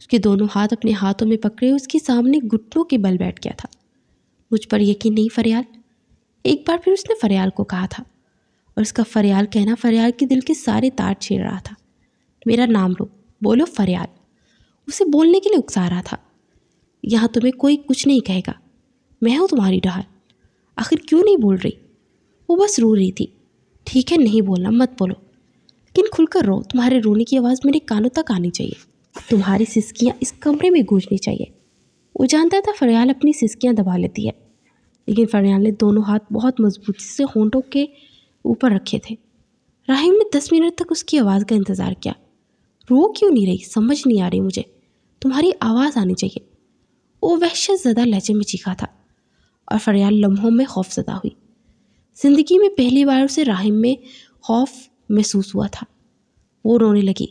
اس کے دونوں ہاتھ اپنے ہاتھوں میں پکڑے اس کے سامنے گھٹنوں کے بل بیٹھ گیا تھا۔ مجھ پر یقین نہیں فریال؟ ایک بار پھر اس نے فریال کو کہا تھا، اور اس کا فریال کہنا فریال کے دل کے سارے تار چھیڑ رہا تھا۔ میرا نام لو، بولو فریال۔ اسے بولنے کے لیے اکسا رہا تھا۔ یہاں تمہیں کوئی کچھ نہیں کہے گا، میں ہوں تمہاری ڈھال۔ آخر کیوں نہیں بول رہی؟ وہ بس رو رہی تھی۔ ٹھیک ہے، نہیں بولنا، مت بولو، لیکن کھل کر رو۔ تمہارے رونے کی آواز میرے کانوں تک آنی چاہیے، تمہاری سسکیاں اس کمرے میں گونجنی چاہیے۔ وہ جانتا تھا فریال اپنی سسکیاں دبا لیتی ہے، لیکن فریال نے دونوں ہاتھ بہت مضبوطی سے ہونٹوں کے اوپر رکھے تھے۔ راہیم نے 10 منٹ تک اس کی آواز کا انتظار کیا۔ رو کیوں نہیں رہی؟ سمجھ نہیں آ رہی مجھے، تمہاری آواز آنی چاہیے، وہ وحشت زدہ لہجے میں چیخا تھا، اور فریال لمحوں میں خوف زدہ ہوئی۔ زندگی میں پہلی بار اسے راہیم میں خوف محسوس ہوا تھا۔ وہ رونے لگی۔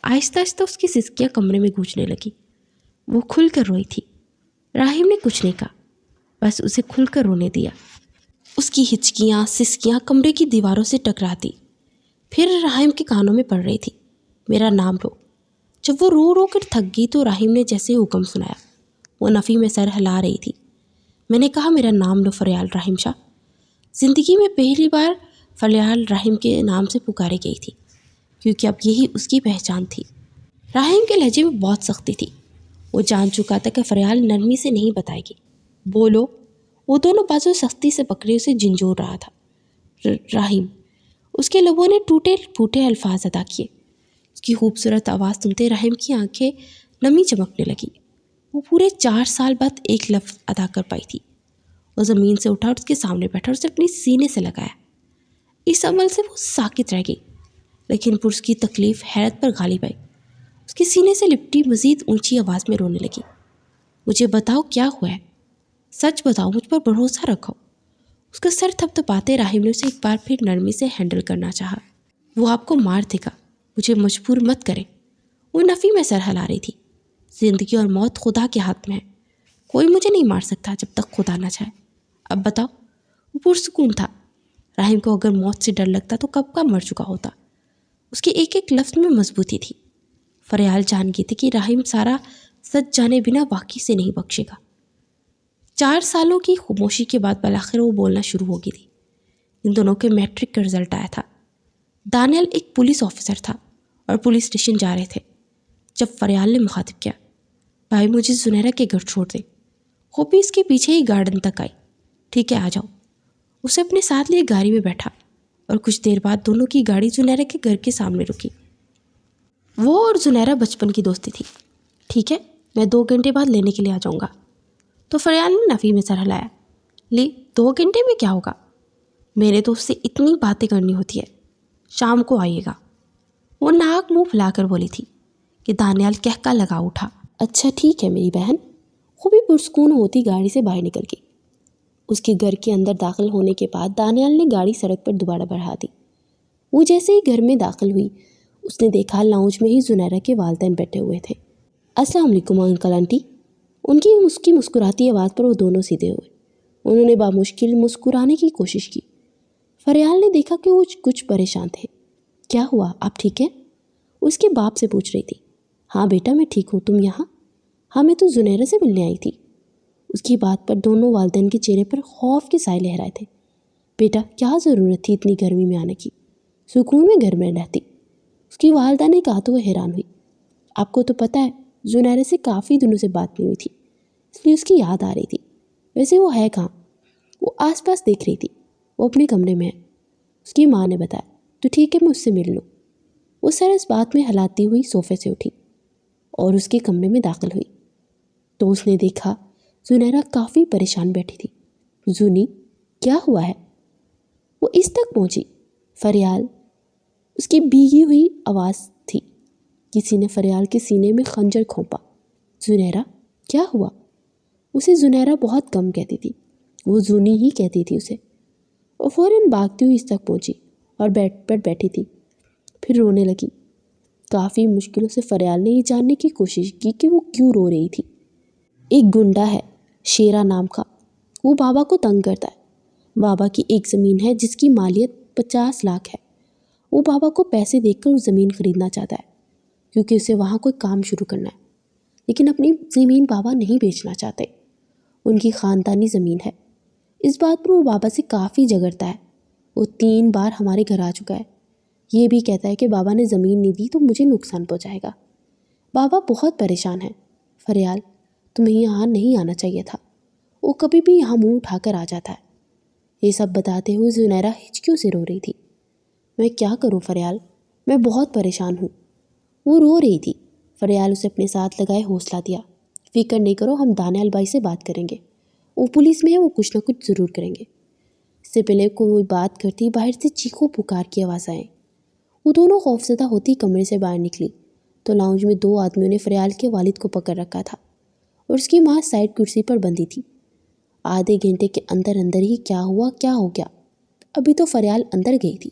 آہستہ آہستہ اس کی سسکیاں کمرے میں گونجنے لگی۔ وہ کھل کر روئی تھی۔ راہیم نے کچھ نہیں کہا، بس اسے کھل کر رونے دیا۔ اس کی ہچکیاں سسکیاں کمرے کی دیواروں سے ٹکراتی پھر راہیم کے کانوں میں پڑ رہی تھی۔ میرا نام لو۔ جب وہ رو رو کر تھک گئی تو راہیم نے جیسے حکم سنایا۔ وہ نفی میں سر ہلا رہی تھی۔ میں نے کہا میرا نام لو فریال رحیم شاہ۔ زندگی میں پہلی بار فریال راہیم کے نام سے پکاری گئی تھی، کیونکہ اب یہی اس کی پہچان تھی۔ راہیم کے لہجے میں بہت سختی تھی۔ وہ جان چکا تھا کہ فریال نرمی سے نہیں بتائے گی۔ بولو۔ وہ دونوں بازو سختی سے پکڑے اسے جھنجھوڑ رہا تھا۔ راہیم۔ اس کے لبوں نے ٹوٹے پھوٹے الفاظ ادا کیے۔ اس کی خوبصورت آواز سنتے راہیم کی آنکھیں نمی چمکنے لگی۔ وہ پورے 4 سال بعد ایک لفظ ادا کر پائی تھی۔ وہ زمین سے اٹھا اور اس کے سامنے بیٹھا اور اسے اپنی سینے سے لگایا۔ اس عمل سے وہ ساکت رہ گئی، لیکن پر اس کی تکلیف حیرت پر غالب آئی۔ اس کے سینے سے لپٹی مزید اونچی آواز میں رونے لگی۔ مجھے بتاؤ کیا ہوا ہے؟ سچ بتاؤ، مجھ پر بھروسہ رکھو۔ اس کا سر تھپ تھپاتے راہیم نے اسے ایک بار پھر نرمی سے ہینڈل کرنا چاہا۔ وہ آپ کو مار دے گا، مجھے مجبور مت کرے۔ وہ نفی میں سر ہلا رہی تھی۔ زندگی اور موت خدا کے ہاتھ میں ہے، کوئی مجھے نہیں مار سکتا جب تک خدا نہ چاہے۔ اب بتاؤ۔ وہ پرسکون تھا۔ راہیم کو اگر موت سے ڈر لگتا تو کب کا مر چکا ہوتا۔ اس کے ایک ایک لفظ میں مضبوطی تھی۔ فریال جان گئی تھی کہ راہیم سارا سچ جانے بنا واقعی سے نہیں بخشے گا۔ 4 سالوں کی خاموشی کے بعد بالآخر وہ بولنا شروع ہو گئی تھی۔ ان دونوں کے میٹرک کا رزلٹ آیا تھا۔ دانیال ایک پولیس آفیسر تھا اور پولیس اسٹیشن جا رہے تھے جب فریال نے مخاطب کیا، بھائی مجھے زنیرہ کے گھر چھوڑ دے۔ وہ بھی اس کے پیچھے ہی گارڈن تک آئی۔ ٹھیک ہے آ جاؤ۔ اسے اپنے ساتھ لیے گاڑی میں بیٹھا اور کچھ دیر بعد دونوں کی گاڑی زنیرہ کے گھر کے سامنے رکی۔ وہ اور زنیرہ بچپن کی دوستی تھی۔ ٹھیک ہے، میں 2 گھنٹے بعد لینے کے لیے آ جاؤں گا۔ تو فریال نے نفی میں سر ہلایا۔ لی 2 گھنٹے میں کیا ہوگا؟ میرے تو اس سے اتنی باتیں کرنی ہوتی ہے، شام کو آئیے گا۔ وہ ناک منہ پھیلا کر بولی تھی کہ دانیال کہکا لگا اٹھا۔ اچھا ٹھیک ہے میری بہن۔ خوبی پرسکون ہوتی گاڑی سے باہر نکل گئی۔ اس کے گھر کے اندر داخل ہونے کے بعد دانیال نے گاڑی سڑک پر دوبارہ بڑھا دی۔ وہ جیسے ہی گھر میں داخل ہوئی اس نے دیکھا لاؤنج میں ہی زنیرہ کے والدین بیٹھے ہوئے تھے۔ السلام علیکم انکل آنٹی۔ ان کی مسکراتی آواز پر وہ دونوں سیدھے ہوئے۔ انہوں نے بامشکل مسکرانے کی کوشش کی۔ فریال نے دیکھا کہ وہ کچھ پریشان تھے۔ کیا ہوا، آپ ٹھیک ہیں؟ اس کے باپ سے پوچھ رہی تھی۔ ہاں بیٹا میں ٹھیک ہوں، تم یہاں؟ ہاں میں تو زنیرہ سے ملنے آئی تھی۔ اس کی بات پر دونوں والدین کے چہرے پر خوف کے سائے لہرائے تھے۔ بیٹا کیا ضرورت تھی اتنی گرمی میں آنے کی، سکون میں گھر میں رہتی۔ اس کی والدہ نے کہا تو وہ حیران ہوئی۔ آپ کو تو پتہ ہے زنیرہ سے کافی دنوں سے بات نہیں ہوئی تھی، اس لیے اس کی یاد آ رہی تھی۔ ویسے وہ ہے کہاں؟ وہ آس پاس دیکھ رہی تھی۔ وہ اپنے کمرے میں ہے، اس کی ماں نے بتایا۔ تو ٹھیک ہے میں اس سے مل لوں۔ وہ سر اس بات میں ہلاتی ہوئی صوفے سے اٹھی اور اس کے کمرے میں داخل ہوئی تو اس نے دیکھا زنیرہ کافی پریشان بیٹھی تھی۔ زونی کیا ہوا ہے؟ وہ اس تک پہنچی۔ فریال، اس کی بھیگی ہوئی آواز تھی۔ کسی نے فریال کے سینے میں خنجر کھونپا۔ زنیرہ کیا ہوا؟ اسے زنیرہ بہت کم کہتی تھی، وہ زونی ہی کہتی تھی اسے۔ وہ فوراً بھاگتی ہوئی اس تک پہنچی اور بیڈ پر بیٹھی تھی، پھر رونے لگی۔ کافی مشکلوں سے فریال نے یہ جاننے کی کوشش کی کہ وہ کیوں رو رہی تھی۔ ایک گنڈا ہے شیرا نام کا، وہ بابا کو تنگ کرتا ہے۔ بابا کی ایک زمین ہے جس کی مالیت 50 لاکھ ہے۔ وہ بابا کو پیسے دے کر اس زمین خریدنا چاہتا ہے کیونکہ اسے وہاں کوئی کام شروع کرنا ہے، لیکن اپنی زمین بابا نہیں بیچنا چاہتے۔ ان کی خاندانی زمین ہے۔ اس بات پر وہ بابا سے کافی جھگڑتا ہے۔ وہ 3 بار ہمارے گھر آ چکا ہے۔ یہ بھی کہتا ہے کہ بابا نے زمین نہیں دی تو مجھے نقصان پہنچائے گا۔ بابا بہت پریشان ہے۔ فریال تمہیں یہاں نہیں آنا چاہیے تھا، وہ کبھی بھی یہاں منہ اٹھا کر آ جاتا ہے۔ یہ سب بتاتے ہوئے زنیرہ ہچکیوں سے رو رہی تھی۔ میں کیا کروں فریال، میں بہت پریشان ہوں۔ وہ رو رہی تھی۔ فریال اسے اپنے ساتھ لگائے حوصلہ دیا۔ فکر نہیں کرو، ہم دانیال بھائی سے بات کریں گے، وہ پولیس میں ہے، وہ کچھ نہ کچھ ضرور کریں گے۔ اس سے پہلے کوئی بات کرتی باہر سے چیخو پکار کی آواز آئیں۔ وہ دونوں خوفزدہ ہوتی کمرے سے باہر نکلی تو لاؤنج میں 2 آدمیوں نے فریال کے والد کو پکڑ رکھا تھا اور اس کی ماں سائڈ کرسی پر بندھی تھی۔ آدھے گھنٹے کے اندر ہی کیا ہو گیا۔ ابھی تو فریال اندر گئی تھی،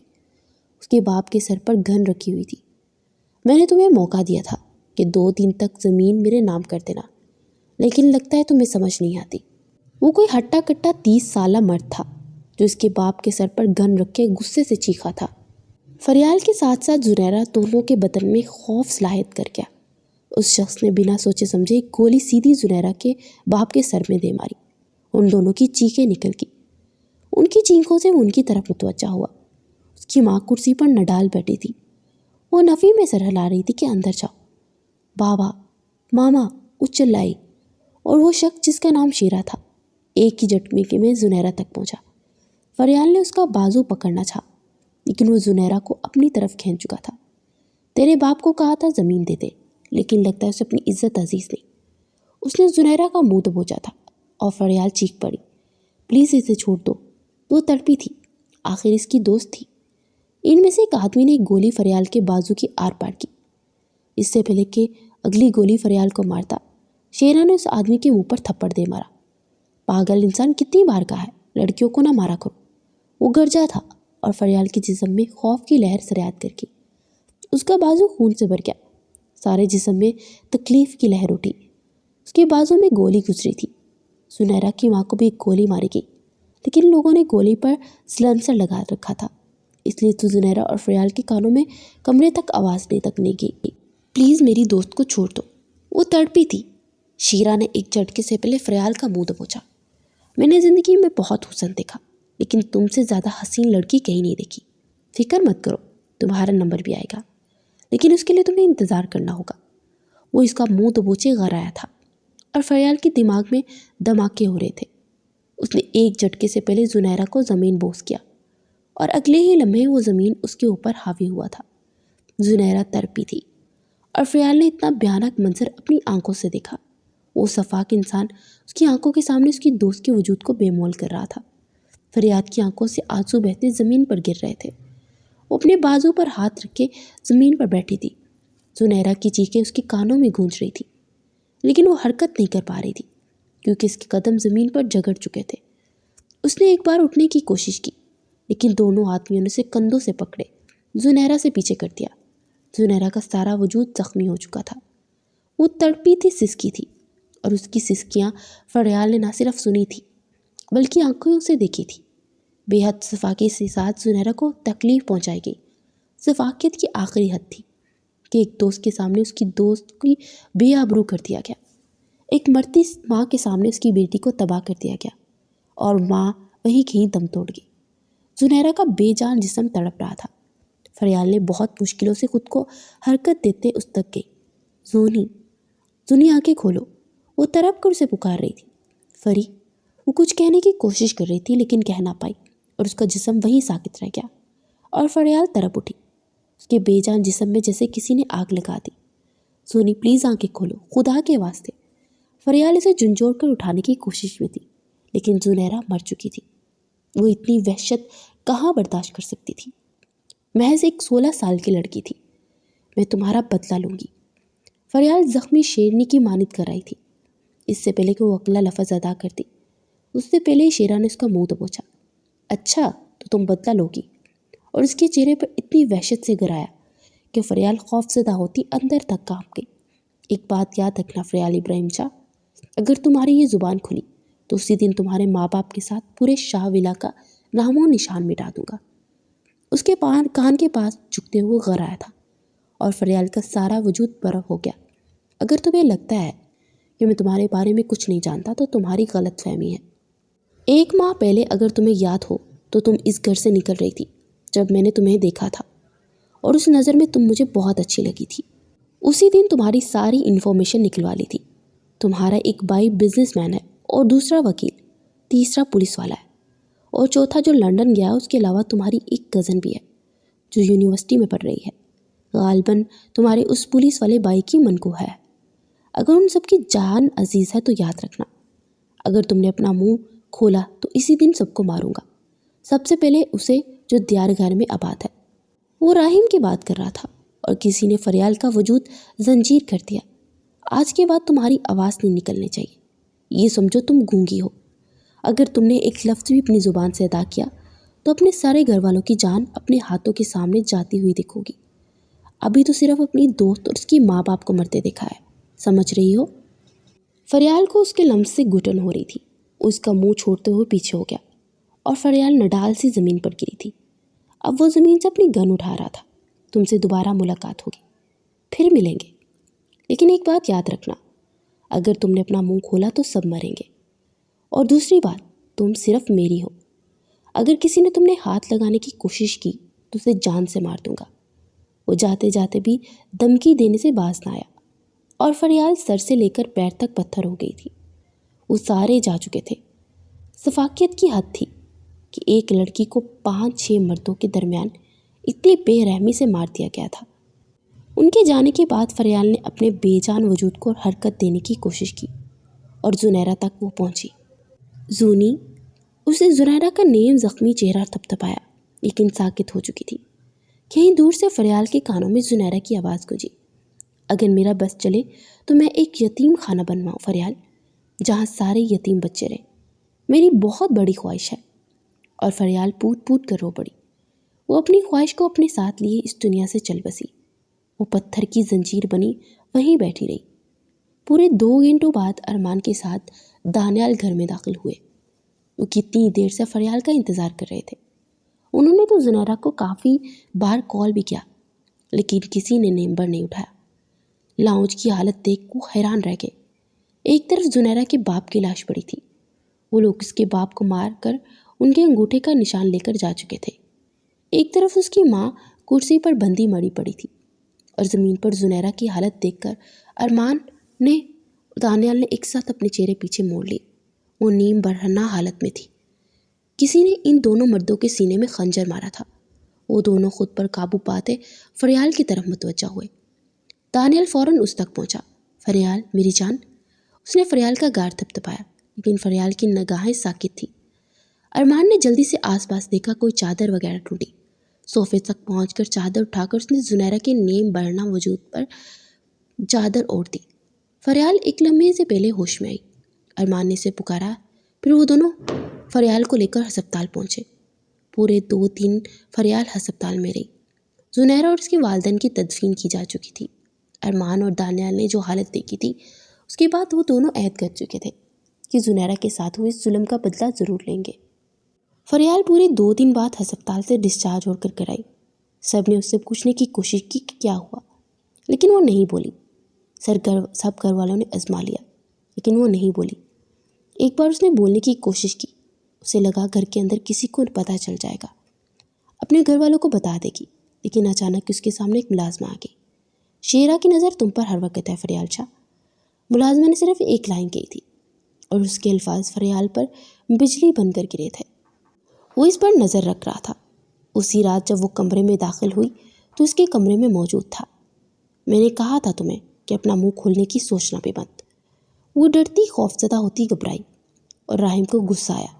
اس کے باپ کے سر پر گن رکھی ہوئی تھی۔ میں نے تمہیں موقع دیا تھا کہ 2 دن تک زمین میرے نام کر دینا، لیکن لگتا ہے تمہیں سمجھ نہیں آتی۔ وہ کوئی ہٹا کٹا 30 سالہ مرد تھا جو اس کے باپ کے سر پر گن رکھ کے غصے سے چیخا تھا۔ فریال کے ساتھ ساتھ زنیرہ دونوں کے بدن میں خوف لاحق کر گیا۔ اس شخص نے بنا سوچے سمجھے ایک گولی سیدھی زنیرہ کے باپ کے سر میں دے ماری۔ ان دونوں کی چیخیں نکل گئی۔ ان کی چیخوں سے وہ ان کی طرف متوجہ ہوا۔ اس کی ماں کرسی پر نڈال بیٹھی تھی، وہ نفی میں سر ہلا رہی تھی کہ اندر جاؤ۔ بابا، ماما، وہ چلائی، اور وہ شخص جس کا نام شیرا تھا ایک ہی جھٹکے میں زنیرہ تک پہنچا۔ فریال نے اس کا بازو پکڑنا چاہا لیکن وہ زنیرہ کو اپنی طرف کھینچ چکا تھا۔ تیرے باپ کو کہا تھا زمین دے دے، لیکن لگتا ہے اسے اپنی عزت عزیز نہیں۔ اس نے زنیرہ کا منہ دبوچا تھا اور فریال چیخ پڑی، پلیز اسے چھوڑ دو۔ وہ تڑپی تھی، آخر اس کی دوست تھی۔ ان میں سے ایک آدمی نے ایک گولی فریال کے بازو کی آر پار کی۔ اس سے پہلے کہ اگلی گولی فریال کو مارتا، شیرا نے اس آدمی کے منہ پر تھپڑ دے مارا۔ پاگل انسان، کتنی بار کہا ہے لڑکیوں کو نہ مارا کرو۔ وہ گرجا تھا اور فریال کے جسم میں خوف کی لہر سرایت کر گئی۔ اس کا بازو خون سے بھر گیا، سارے جسم میں تکلیف کی لہر اٹھی۔ اس کے بازو میں گولی گزری تھی۔ زنیرہ کی ماں کو بھی ایک گولی ماری گئی، لیکن لوگوں نے گولی پر سلنسر لگا رکھا تھا، اس لیے تو زنیرہ اور فریال کے کانوں میں کمرے تک آواز نہیں گئی۔ پلیز میری دوست کو چھوڑ دو، وہ تڑپی تھی۔ شیرا نے ایک جھٹکے سے پہلے فریال کا منہ دبوچا۔ میں نے زندگی میں بہت حسن دیکھا، لیکن تم سے زیادہ حسین لڑکی کہیں نہیں دیکھی۔ فکر مت کرو، تمہارا نمبر بھی آئے گا، لیکن اس کے لیے تمہیں انتظار کرنا ہوگا۔ وہ اس کا منہ دبوچے غرایا تھا اور فریال کے دماغ میں دھماکے ہو رہے تھے۔ اس نے ایک جھٹکے سے پہلے زنیرہ کو زمین بوس کیا اور اگلے ہی لمحے وہ زمین اس کے اوپر حاوی ہوا تھا۔ زنیرہ تڑپی تھی اور فریال نے اتنا بھیانک منظر اپنی آنکھوں سے دیکھا۔ وہ صفاک انسان اس کی آنکھوں کے سامنے اس کی دوست کے وجود کو بے مول کر رہا تھا۔ فریاد کی آنکھوں سے آنسو بہتے زمین پر گر رہے تھے۔ وہ اپنے بازو پر ہاتھ رکھ کے زمین پر بیٹھی تھی۔ زنیرہ کی چیخیں اس کے کانوں میں گونج رہی تھی، لیکن وہ حرکت نہیں کر پا رہی تھی کیونکہ اس کے قدم زمین پر جگڑ چکے تھے۔ اس نے ایک بار اٹھنے کی کوشش کی، لیکن دونوں آدمیوں نے اسے کندھوں سے پکڑے زنیرہ سے پیچھے کر دیا۔ زنیرہ کا سارا وجود زخمی ہو چکا تھا، وہ تڑپی تھی، سسکی تھی، اور اس کی سسکیاں فریال نے نہ صرف سنی تھی بلکہ آنکھوں سے دیکھی تھی۔ بے حد صفاقی کے ساتھ زنیرہ کو تکلیف پہنچائی گئی۔ صفاقیت کی آخری حد تھی کہ ایک دوست کے سامنے اس کی دوست کی بے آبرو کر دیا گیا، ایک مرتی ماں کے سامنے اس کی بیٹی کو تباہ کر دیا گیا، اور ماں وہیں کہیں دم توڑ گئی۔ زنیرہ کا بے جان جسم تڑپ رہا تھا۔ فریال نے بہت مشکلوں سے خود کو حرکت دیتے اس تک گئی۔ زونی آنکھیں کھولو، وہ تڑپ کر اسے پکار رہی تھی۔ فری، وہ کچھ کہنے کی کوشش کر رہی تھی لیکن کہہ نہ پائی اور اس کا جسم وہیں ساکت رہ گیا، اور فریال تڑپ اٹھی۔ اس کے بے جان جسم میں جیسے کسی نے آگ لگا دی۔ زونی پلیز آنکھیں کھولو، خدا کے واسطے۔ فریال اسے جھنجھوڑ کر اٹھانے کی کوشش میں تھی، لیکن زنیرہ مر چکی تھی۔ وہ اتنی وحشت کہاں برداشت کر سکتی تھی؟ محض ایک 16 سال کی لڑکی تھی۔ میں تمہارا بدلہ لوں گی، فریال زخمی شیرنی کی مانند کر رہی تھی۔ اس سے پہلے کہ وہ اگلا لفظ ادا کرتی، اس سے پہلے ہی شیرا نے اس کا منہ دبوچا۔ اچھا تو تم بدلہ لو گی، اور اس کے چہرے پر اتنی وحشت سے گرایا کہ فریال خوف زدہ ہوتی اندر تک کانپ گئی۔ ایک بات یاد رکھنا فریال ابراہیم شاہ، اگر تمہاری یہ زبان کھلی تو اسی دن تمہارے ماں باپ کے ساتھ پورے شاہ ولا کا نام و نشان مٹا دوں گا۔ اس کے کان کے پاس جھکتے ہوئے غرایا تھا اور فریال کا سارا وجود برف ہو گیا۔ اگر تمہیں لگتا ہے کہ میں تمہارے بارے میں کچھ نہیں جانتا تو تمہاری غلط فہمی ہے۔ 1 ماہ پہلے اگر تمہیں یاد ہو تو تم اس گھر سے نکل رہی تھی جب میں نے تمہیں دیکھا تھا، اور اس نظر میں تم مجھے بہت اچھی لگی تھی۔ اسی دن تمہاری ساری انفارمیشن نکلوا لی تھی۔ تمہارا ایک بھائی بزنس مین ہے اور دوسرا وکیل، تیسرا پولیس والا ہے، اور چوتھا جو لندن گیا ہے۔ اس کے علاوہ تمہاری ایک کزن بھی ہے جو یونیورسٹی میں پڑھ رہی ہے، غالباً تمہارے اس پولیس والے بھائی کی منکو ہے۔ اگر ان سب کی جان عزیز ہے تو یاد رکھنا، اگر تم نے اپنا منہ کھولا تو اسی دن سب کو ماروں گا، سب سے پہلے اسے جو دیار گھر میں آباد ہے۔ وہ راہیم کی بات کر رہا تھا اور کسی نے فریال کا وجود زنجیر کر دیا۔ آج کے بعد تمہاری آواز نہیں نکلنی چاہیے، یہ سمجھو تم گونگی ہو۔ اگر تم نے ایک لفظ بھی اپنی زبان سے ادا کیا تو اپنے سارے گھر والوں کی جان اپنے ہاتھوں کے سامنے جاتی ہوئی دیکھو گی۔ ابھی تو صرف اپنی دوست اور اس کی ماں باپ کو مرتے دیکھا ہے، سمجھ رہی ہو؟ فریال کو اس کے لمس سے گھٹن ہو رہی تھی، اس کا منہ چھوڑتے ہوئے پیچھے ہو گیا اور فریال نڈال سی زمین پر گری تھی۔ اب وہ زمین سے اپنی گن اٹھا رہا تھا۔ تم سے دوبارہ ملاقات ہوگی، پھر ملیں گے، لیکن ایک بات یاد رکھنا، اگر تم نے اپنا منہ کھولا تو سب مریں گے، اور دوسری بات، تم صرف میری ہو۔ اگر کسی نے تم نے ہاتھ لگانے کی کوشش کی تو اسے جان سے مار دوں گا۔ وہ جاتے جاتے بھی دھمکی دینے سے باز نہ آیا اور فریال سر سے لے کر پیر تک پتھر ہو گئی تھی۔ وہ سارے جا چکے تھے۔ سفاکیت کی حد تھی کہ ایک لڑکی کو 5-6 مردوں کے درمیان اتنی بے رحمی سے مار دیا گیا تھا۔ ان کے جانے کے بعد فریال نے اپنے بے جان وجود کو حرکت دینے کی کوشش کی اور زنیرہ تک وہ پہنچی۔ زونی، اسے زنیرہ کا نیم زخمی چہرہ تھپتھپایا، لیکن ساکت ہو چکی تھی۔ کہیں دور سے فریال کے کانوں میں زنیرہ کی آواز گونجی، اگر میرا بس چلے تو میں ایک یتیم خانہ بنواؤں فریال، جہاں سارے یتیم بچے رہیں، میری بہت بڑی خواہش ہے۔ اور فریال پوٹ پوٹ کر رو پڑی۔ وہ اپنی خواہش کو اپنے ساتھ لیے اس دنیا سے چل بسی۔ وہ پتھر کی زنجیر بنی وہیں بیٹھی رہی۔ پورے 2 گھنٹوں بعد ارمان کے ساتھ دانیال گھر میں داخل ہوئے۔ وہ کتنی دیر سے فریال کا انتظار کر رہے تھے۔ انہوں نے تو زنیرہ کو کافی بار کال بھی کیا، لیکن کسی نے نمبر نہیں اٹھایا۔ لاؤنج کی حالت دیکھ وہ حیران رہ گئے۔ ایک طرف زنیرہ کے باپ کی لاش پڑی تھی، وہ لوگ اس کے باپ کو مار کر ان کے انگوٹھے کا نشان لے کر جا چکے تھے۔ ایک طرف اس کی ماں کرسی پر بندھی مڑی پڑی تھی، اور زمین پر زنیرہ کی حالت دیکھ کر ارمان نے دانیال نے ایک ساتھ اپنے چہرے پیچھے موڑ لیے۔ وہ نیم برہنہ حالت میں تھی۔ کسی نے ان دونوں مردوں کے سینے میں خنجر مارا تھا۔ وہ دونوں خود پر قابو پاتے فریال کی طرف متوجہ ہوئے۔ دانیال فوراً اس تک پہنچا۔ فریال، میری جان۔ اس نے فریال کا گار تھپتھپایا، لیکن فریال کی نگاہیں ساکت تھیں۔ ارمان نے جلدی سے آس پاس دیکھا، کوئی چادر وغیرہ ڈھونڈی۔ صوفے تک پہنچ کر چادر اٹھا کر اس نے زنیرہ کے نیم برہنہ وجود پر چادر اوڑھ دی۔ فریال ایک لمحے سے پہلے ہوش میں آئی۔ ارمان نے اسے پکارا، پھر وہ دونوں فریال کو لے کر ہسپتال پہنچے۔ پورے 2 دن فریال ہسپتال میں رہی۔ زنیرہ اور اس کے والدین کی تدفین کی جا چکی تھی۔ ارمان اور دانیال نے جو حالت دیکھی تھی، اس کے بعد وہ دونوں عہد کر چکے تھے کہ زنیرہ کے ساتھ ہوئے ظلم کا بدلہ ضرور لیں گے۔ فریال پورے 2 دن بعد ہسپتال سے ڈسچارج ہو کر آئی۔ سب نے اس سے پوچھنے کی کوشش کی کہ کیا ہوا، لیکن وہ نہیں بولی۔ سب گھر والوں نے آزما لیا، لیکن وہ نہیں بولی۔ ایک بار اس نے بولنے کی کوشش کی، اسے لگا گھر کے اندر کسی کو پتہ چل جائے گا، اپنے گھر والوں کو بتا دے گی، لیکن اچانک اس کے سامنے ایک ملازمہ آ گئی۔ شیرا کی نظر تم پر ہر وقت ہے فریال شاہ۔ ملازمہ نے صرف ایک لائن کہی تھی، اور اس کے الفاظ فریال پر بجلی بن کر گرے تھے۔ وہ اس پر نظر رکھ رہا تھا۔ اسی رات جب وہ کمرے میں داخل ہوئی تو اس کے کمرے میں موجود تھا۔ میں نے کہا تھا تمہیں کہ اپنا منہ کھولنے کی سوچنا بھی مت۔ وہ ڈرتی خوفزدہ ہوتی گھبرائی، اور راہیم کو غصہ آیا۔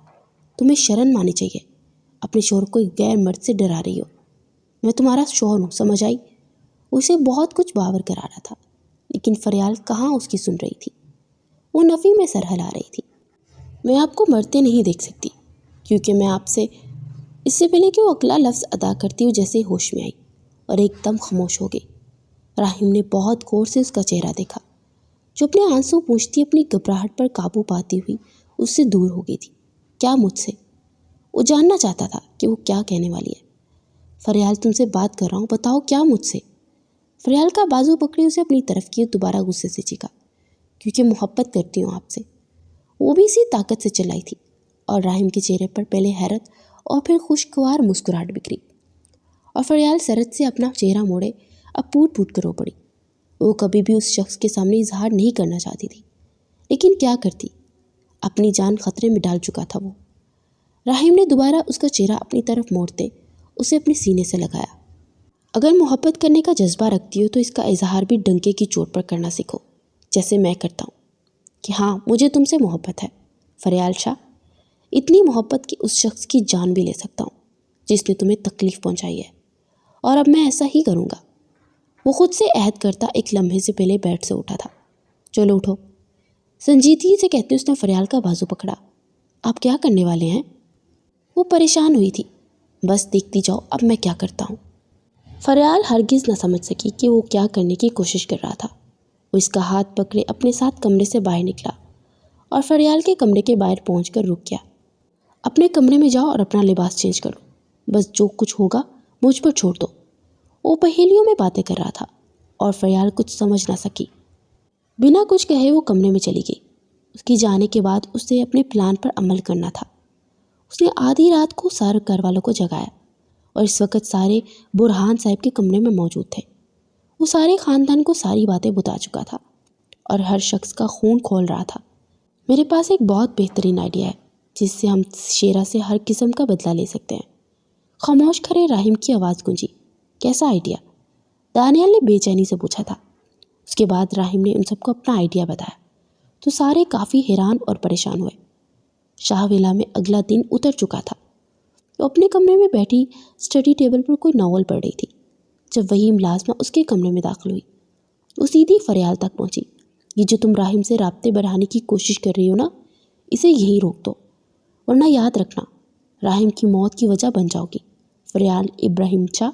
تمہیں شرم آنی چاہیے، اپنے شوہر کو ایک غیر مرد سے ڈرا رہی ہو۔ میں تمہارا شوہر ہوں، سمجھ آئی؟ اسے بہت کچھ باور کرا رہا تھا، لیکن فریال کہاں اس کی سن رہی تھی۔ وہ نفی میں سر ہلا رہی تھی۔ میں آپ کو مرتے نہیں دیکھ سکتی، کیونکہ میں آپ سے اس سے پہلے کہ وہ اگلا لفظ ادا کرتی ہو جیسے ہوش میں آئی اور ایک دم خاموش ہو گئی۔ راہیم نے بہت غور سے اس کا چہرہ دیکھا، جو اپنے آنسو پوچھتی اپنی گھبراہٹ پر قابو پاتی ہوئی اس سے دور ہو گئی تھی۔ کیا مجھ سے؟ وہ جاننا چاہتا تھا کہ وہ کیا کہنے والی ہے۔ فریال، تم سے بات کر رہا ہوں، بتاؤ کیا مجھ سے؟ فریال کا بازو پکڑی اسے اپنی طرف کی، دوبارہ غصے سے چیخا، کیونکہ محبت کرتی ہوں آپ سے۔ وہ بھی اسی طاقت سے چلائی تھی، اور راہیم کے چہرے پر پہلے حیرت اور پھر خوشگوار مسکراہٹ بکھری، اور فریال سرت سے اپنا چہرہ موڑے اب پوٹ پوٹ کر رو پڑی۔ وہ کبھی بھی اس شخص کے سامنے اظہار نہیں کرنا چاہتی تھی، لیکن کیا کرتی، اپنی جان خطرے میں ڈال چکا تھا وہ۔ راہیم نے دوبارہ اس کا چہرہ اپنی طرف موڑتے اسے اپنے سینے سے لگایا۔ اگر محبت کرنے کا جذبہ رکھتی ہو تو اس کا اظہار بھی ڈنکے کی چوٹ پر کرنا سیکھو۔ جیسے میں کرتا ہوں کہ ہاں مجھے تم سے محبت ہے فریال شاہ، اتنی محبت کہ اس شخص کی جان بھی لے سکتا ہوں جس نے تمہیں تکلیف پہنچائی ہے، اور اب میں ایسا ہی کروں گا۔ وہ خود سے عہد کرتا ایک لمحے سے پہلے بیڈ سے اٹھا تھا۔ چلو اٹھو، سنجیدگی سے کہتے اس نے فریال کا بازو پکڑا۔ آپ کیا کرنے والے ہیں؟ وہ پریشان ہوئی تھی۔ بس دیکھتی جاؤ اب میں کیا کرتا ہوں۔ فریال ہرگز نہ سمجھ سکی کہ وہ کیا کرنے کی کوشش کر رہا تھا۔ وہ اس کا ہاتھ پکڑے اپنے ساتھ کمرے سے باہر نکلا اور فریال کے کمرے کے باہر پہنچ کر رک گیا۔ اپنے کمرے میں جاؤ اور اپنا لباس چینج کرو، بس جو کچھ ہوگا مجھ پر چھوڑ دو۔ وہ پہیلیوں میں باتیں کر رہا تھا اور فریال کچھ سمجھ نہ سکی۔ بنا کچھ کہے وہ کمرے میں چلی گئی۔ اس کی جانے کے بعد اسے اپنے پلان پر عمل کرنا تھا۔ اس نے آدھی رات کو سارے گھر والوں کو جگایا اور اس وقت سارے برہان صاحب کے کمرے میں موجود تھے۔ وہ سارے خاندان کو ساری باتیں بتا چکا تھا اور ہر شخص کا خون کھول رہا تھا۔ میرے پاس ایک بہت بہترین آئیڈیا ہے جس سے ہم شیرا سے ہر قسم کا بدلہ لے سکتے ہیں۔ خاموش کھڑے راہم کی آواز گونجی۔ کیسا آئیڈیا؟ دانیال نے بے چینی سے پوچھا تھا۔ اس کے بعد راہم نے ان سب کو اپنا آئیڈیا بتایا تو سارے کافی حیران اور پریشان ہوئے۔ شاہ ویلا میں اگلا دن اتر چکا تھا۔ وہ اپنے کمرے میں بیٹھی اسٹڈی ٹیبل پر کوئی ناول پڑھ رہی تھی جب وہی ملازمہ اس کے کمرے میں داخل ہوئی۔ وہ سیدھی فریال تک پہنچی۔ یہ جو تم راہم سے رابطے بڑھانے کی کوشش کر رہی ہو نا، اسے یہی روک دو، ورنہ یاد رکھنا راہم کی موت کی وجہ بن جاؤ گی۔ فریال ابراہیم شاہ،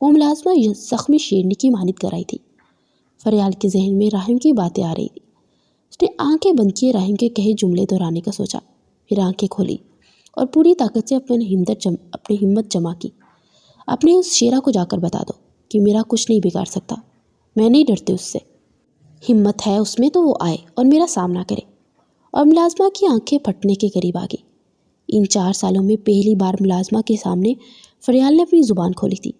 وہ ملازمہ زخمی شیرنی کی مانند کرائی تھی۔ فریال کے ذہن میں راہم کی باتیں آ رہی تھی۔ اس نے آنکھیں بند کیے راہم کے کہے جملے دہرانے کا سوچا، پھر آنکھیں کھولی اور پوری طاقت سے اپنی ہمت جمع کی۔ اپنے اس شیرا کو جا کر بتا دو کہ میرا کچھ نہیں بگاڑ سکتا، میں نہیں ڈرتی اس سے، ہمت ہے اس میں تو وہ آئے اور میرا سامنا کرے۔ اور ملازمہ کی آنکھیں پھٹنے کے قریب آ گئی۔ ان 4 سالوں میں پہلی بار ملازمہ کے سامنے فریال نے اپنی زبان کھولی تھی۔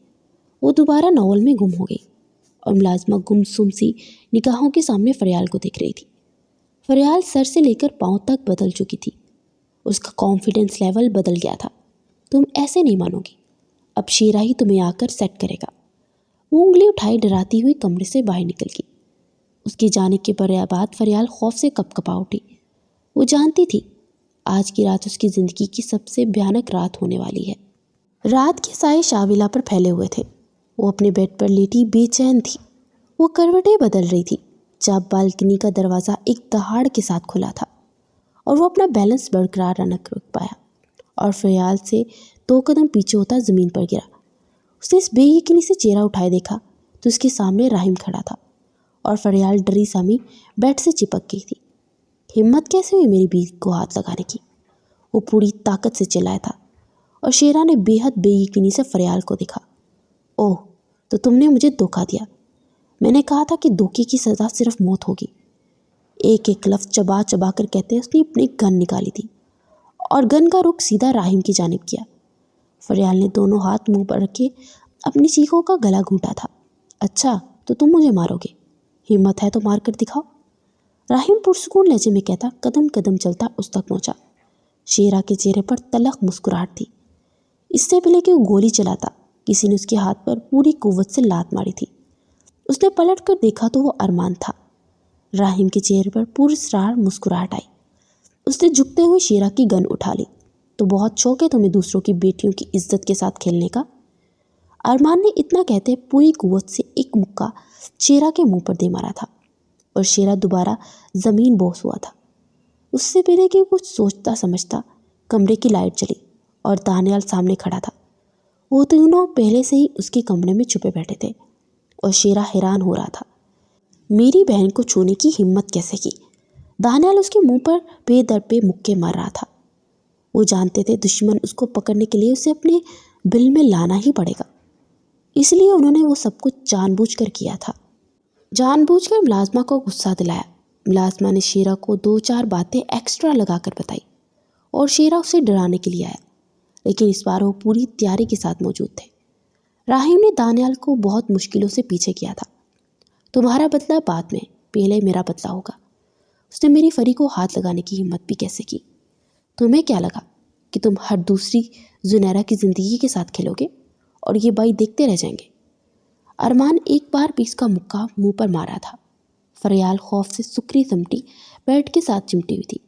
وہ دوبارہ ناول میں گم ہو گئی اور ملازمہ گمسم سی نگاہوں کے سامنے فریال کو دیکھ رہی تھی۔ فریال سر سے لے کر پاؤں تک بدل چکی تھی۔ اس کا کانفیڈنس لیول بدل گیا تھا۔ تم ایسے نہیں مانو گی، اب شیرا ہی تمہیں آ کر سیٹ کرے گا۔ وہ انگلی اٹھائی ڈراتی ہوئی کمرے سے باہر نکل گئی۔ اس کے جانے کے بعد فریال خوف سے کپ کپا اٹھی۔ وہ جانتی تھی آج کی رات اس کی زندگی کی سب سے بھیانک رات ہونے والی ہے۔ رات کے سائے شاویلا پر پھیلے ہوئے تھے۔ وہ اپنے بیڈ پر لیٹی بے چین تھی۔ وہ کروٹیں بدل رہی تھی جب بالکنی کا دروازہ ایک دہاڑ کے ساتھ کھلا تھا اور وہ اپنا بیلنس برقرار نہ رکھ پایا اور فریال سے 2 قدم پیچھے ہوتا زمین پر گرا۔ اس نے اس بے یقینی سے چہرہ اٹھائے دیکھا تو اس کے سامنے راہم کھڑا تھا اور فریال ڈری سامی بیڈ سے چپک گئی تھی۔ ہمت کیسے ہوئی میری بیوی کو ہاتھ لگانے کی؟ وہ پوری طاقت سے چلایا تھا اور شیرا نے بے حد بے یقینی سے فریال کو دیکھا۔ اوہ، تو تم نے مجھے دھوکہ دیا۔ میں نے کہا تھا کہ دھوکے کی سزا صرف موت ہوگی۔ ایک ایک لفظ چبا چبا کر کہتے اس نے اپنی گن نکالی تھی اور گن کا رخ سیدھا راہم کی جانب کیا۔ فریال نے دونوں ہاتھ منہ پر رکھے اپنی چیخوں کا گلا گھونٹا تھا۔ اچھا تو تم مجھے مارو گے؟ ہمت ہے تو مار کر دکھاؤ۔ راہم پرسکون لہجے میں کہتا قدم قدم چلتا اس تک پہنچا۔ شیرا کے چہرے پر تلخ مسکراہٹ تھی۔ اس سے پہلے کہ وہ گولی چلاتا کسی نے اس کے ہاتھ پر پوری قوت سے لات ماری تھی۔ اس نے پلٹ کر دیکھا تو وہ ارمان تھا۔ راہم کے چہرے پر پراسرار مسکراہٹ آئی۔ اس نے جھکتے ہوئے شیرا کی گن اٹھا لی۔ تو بہت شوق ہے تمہیں دوسروں کی بیٹیوں کی عزت کے ساتھ کھیلنے کا؟ ارمان نے اتنا کہتے پوری قوت سے ایک مکہ شیرا کے منہ پر دے مارا تھا اور شیرا دوبارہ زمین بوس ہوا تھا۔ اس سے پہلے کہ کچھ سوچتا سمجھتا کمرے کی لائٹ جلی اور دانیال سامنے کھڑا تھا۔ وہ تینوں پہلے سے ہی اس کے کمرے میں چھپے بیٹھے تھے اور شیرا حیران ہو رہا تھا میری بہن کو چھونے کی ہمت کیسے کی۔ دانیال اس کے منہ پر بے در پہ مکے مار رہا تھا۔ وہ جانتے تھے دشمن اس کو پکڑنے کے لیے اسے اپنے بل میں لانا ہی پڑے گا، اس لیے انہوں نے وہ سب کچھ جان بوجھ کر کیا تھا۔ جان بوجھ کر ملازمہ کو غصہ دلایا۔ ملازمہ نے شیرا کو 2-4 باتیں ایکسٹرا لگا کر بتائی اور شیرا اسے ڈرانے کے لیے آیا، لیکن اس بار وہ پوری تیاری کے ساتھ موجود تھے۔ راہم نے دانیال کو بہت مشکلوں سے پیچھے کیا تھا۔ تمہارا بدلہ بعد میں، پہلے میرا بدلہ ہوگا۔ اس نے میری فری کو ہاتھ لگانے کی ہمت بھی کیسے کی؟ تمہیں کیا لگا کہ تم ہر دوسری زنیرہ کی زندگی کے ساتھ کھیلو گے اور یہ بائی دیکھتے رہ جائیں گے؟ ارمان ایک بار بھی اس کا مکہ منہ پر مارا تھا۔ فریال خوف سے سکری سمٹی بیڈ کے ساتھ چمٹی ہوئی تھی۔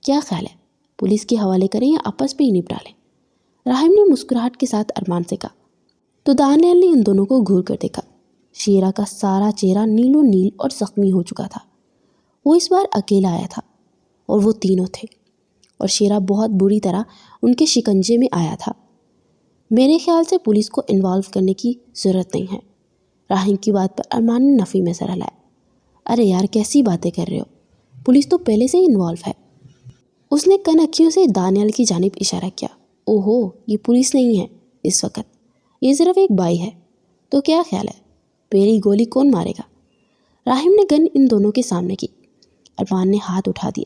کیا خیال ہے، پولیس کے حوالے کریں یا آپس میں ہی نپٹا لیں؟ راہم نے مسکراہٹ کے ساتھ ارمان سے کہا۔ تو دانیال نے ان دونوں کو گھور کر دیکھا۔ شیرا کا سارا چہرہ نیلو نیل اور زخمی ہو چکا تھا۔ وہ اس بار اکیلا آیا تھا اور وہ تینوں تھے، اور شیرا بہت بری طرح ان کے شکنجے میں آیا تھا۔ میرے خیال سے پولیس کو انوالو کرنے کی ضرورت نہیں ہے۔ راہم کی بات پر ارمان نے نفی میں سر ہلایا۔ ارے یار، کیسی باتیں کر رہے ہو، پولیس تو پہلے سے ہی انوالو ہے۔ اس نے کن اکھیوں سے دانیال کی جانب اشارہ کیا۔ اوہو، یہ پولیس نہیں ہے اس وقت، یہ صرف ایک بھائی ہے۔ تو کیا خیال ہے، پہلی گولی کون مارے گا؟ راہم نے گن ان دونوں کے سامنے کی۔ ارمان نے ہاتھ اٹھا دیے۔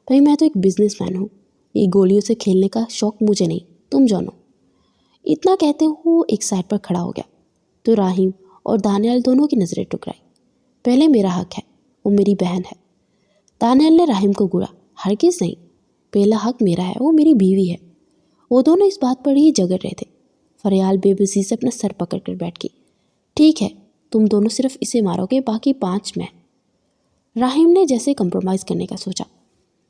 بھائی، میں تو ایک بزنس مین ہوں، یہ گولیوں سے کھیلنے کا شوق مجھے نہیں، تم جانو۔ اتنا کہتے ہوئے وہ ایک سائڈ پر کھڑا ہو گیا تو راہم اور دانیال دونوں کی نظریں ٹکرائی۔ پہلے میرا حق ہے، وہ میری بہن ہے۔ دانیال نے راہم کو گھورا۔ ہرگز نہیں، پہلا حق میرا ہے، وہ میری بیوی ہے۔ وہ دونوں اس بات پر ہی جھگڑ رہے تھے۔ فریال بے بسی سے اپنا سر پکڑ کر بیٹھ گئی۔ ٹھیک ہے، تم دونوں صرف اسے مارو گے، باقی 5 میں۔ راہم نے جیسے کمپرومائز کرنے کا سوچا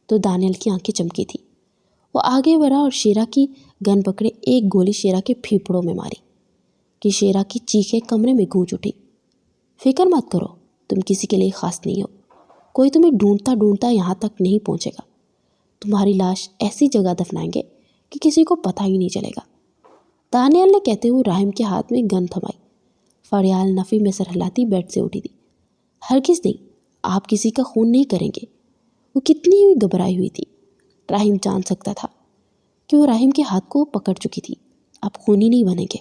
تو دانیال کی آنکھیں چمکی تھی۔ وہ آگے بڑھا اور شیرا کی گن پکڑے ایک گولی شیرا کے پھیپھڑوں میں ماری کہ شیرا کی چیخیں کمرے میں گونج اٹھی۔ فکر مت کرو، تم کسی کے لیے خاص نہیں ہو، کوئی تمہیں ڈھونڈتا ڈھونڈتا یہاں تک نہیں پہنچے گا۔ تمہاری لاش ایسی جگہ دفنائیں گے کہ کسی کو پتہ ہی نہیں چلے گا۔ دانیال نے کہتے ہوئے راہم کے ہاتھ میں گن تھمائی۔ فریال نفی میں سر ہلاتی بیڈ سے اٹھی تھی۔ ہرگز نہیں، آپ کسی کا خون نہیں کریں گے۔ وہ کتنی ہی گھبرائی ہوئی تھی۔ راہم جان سکتا تھا کہ وہ راہم کے ہاتھ کو پکڑ چکی تھی۔ اب خونی نہیں بنیں گے۔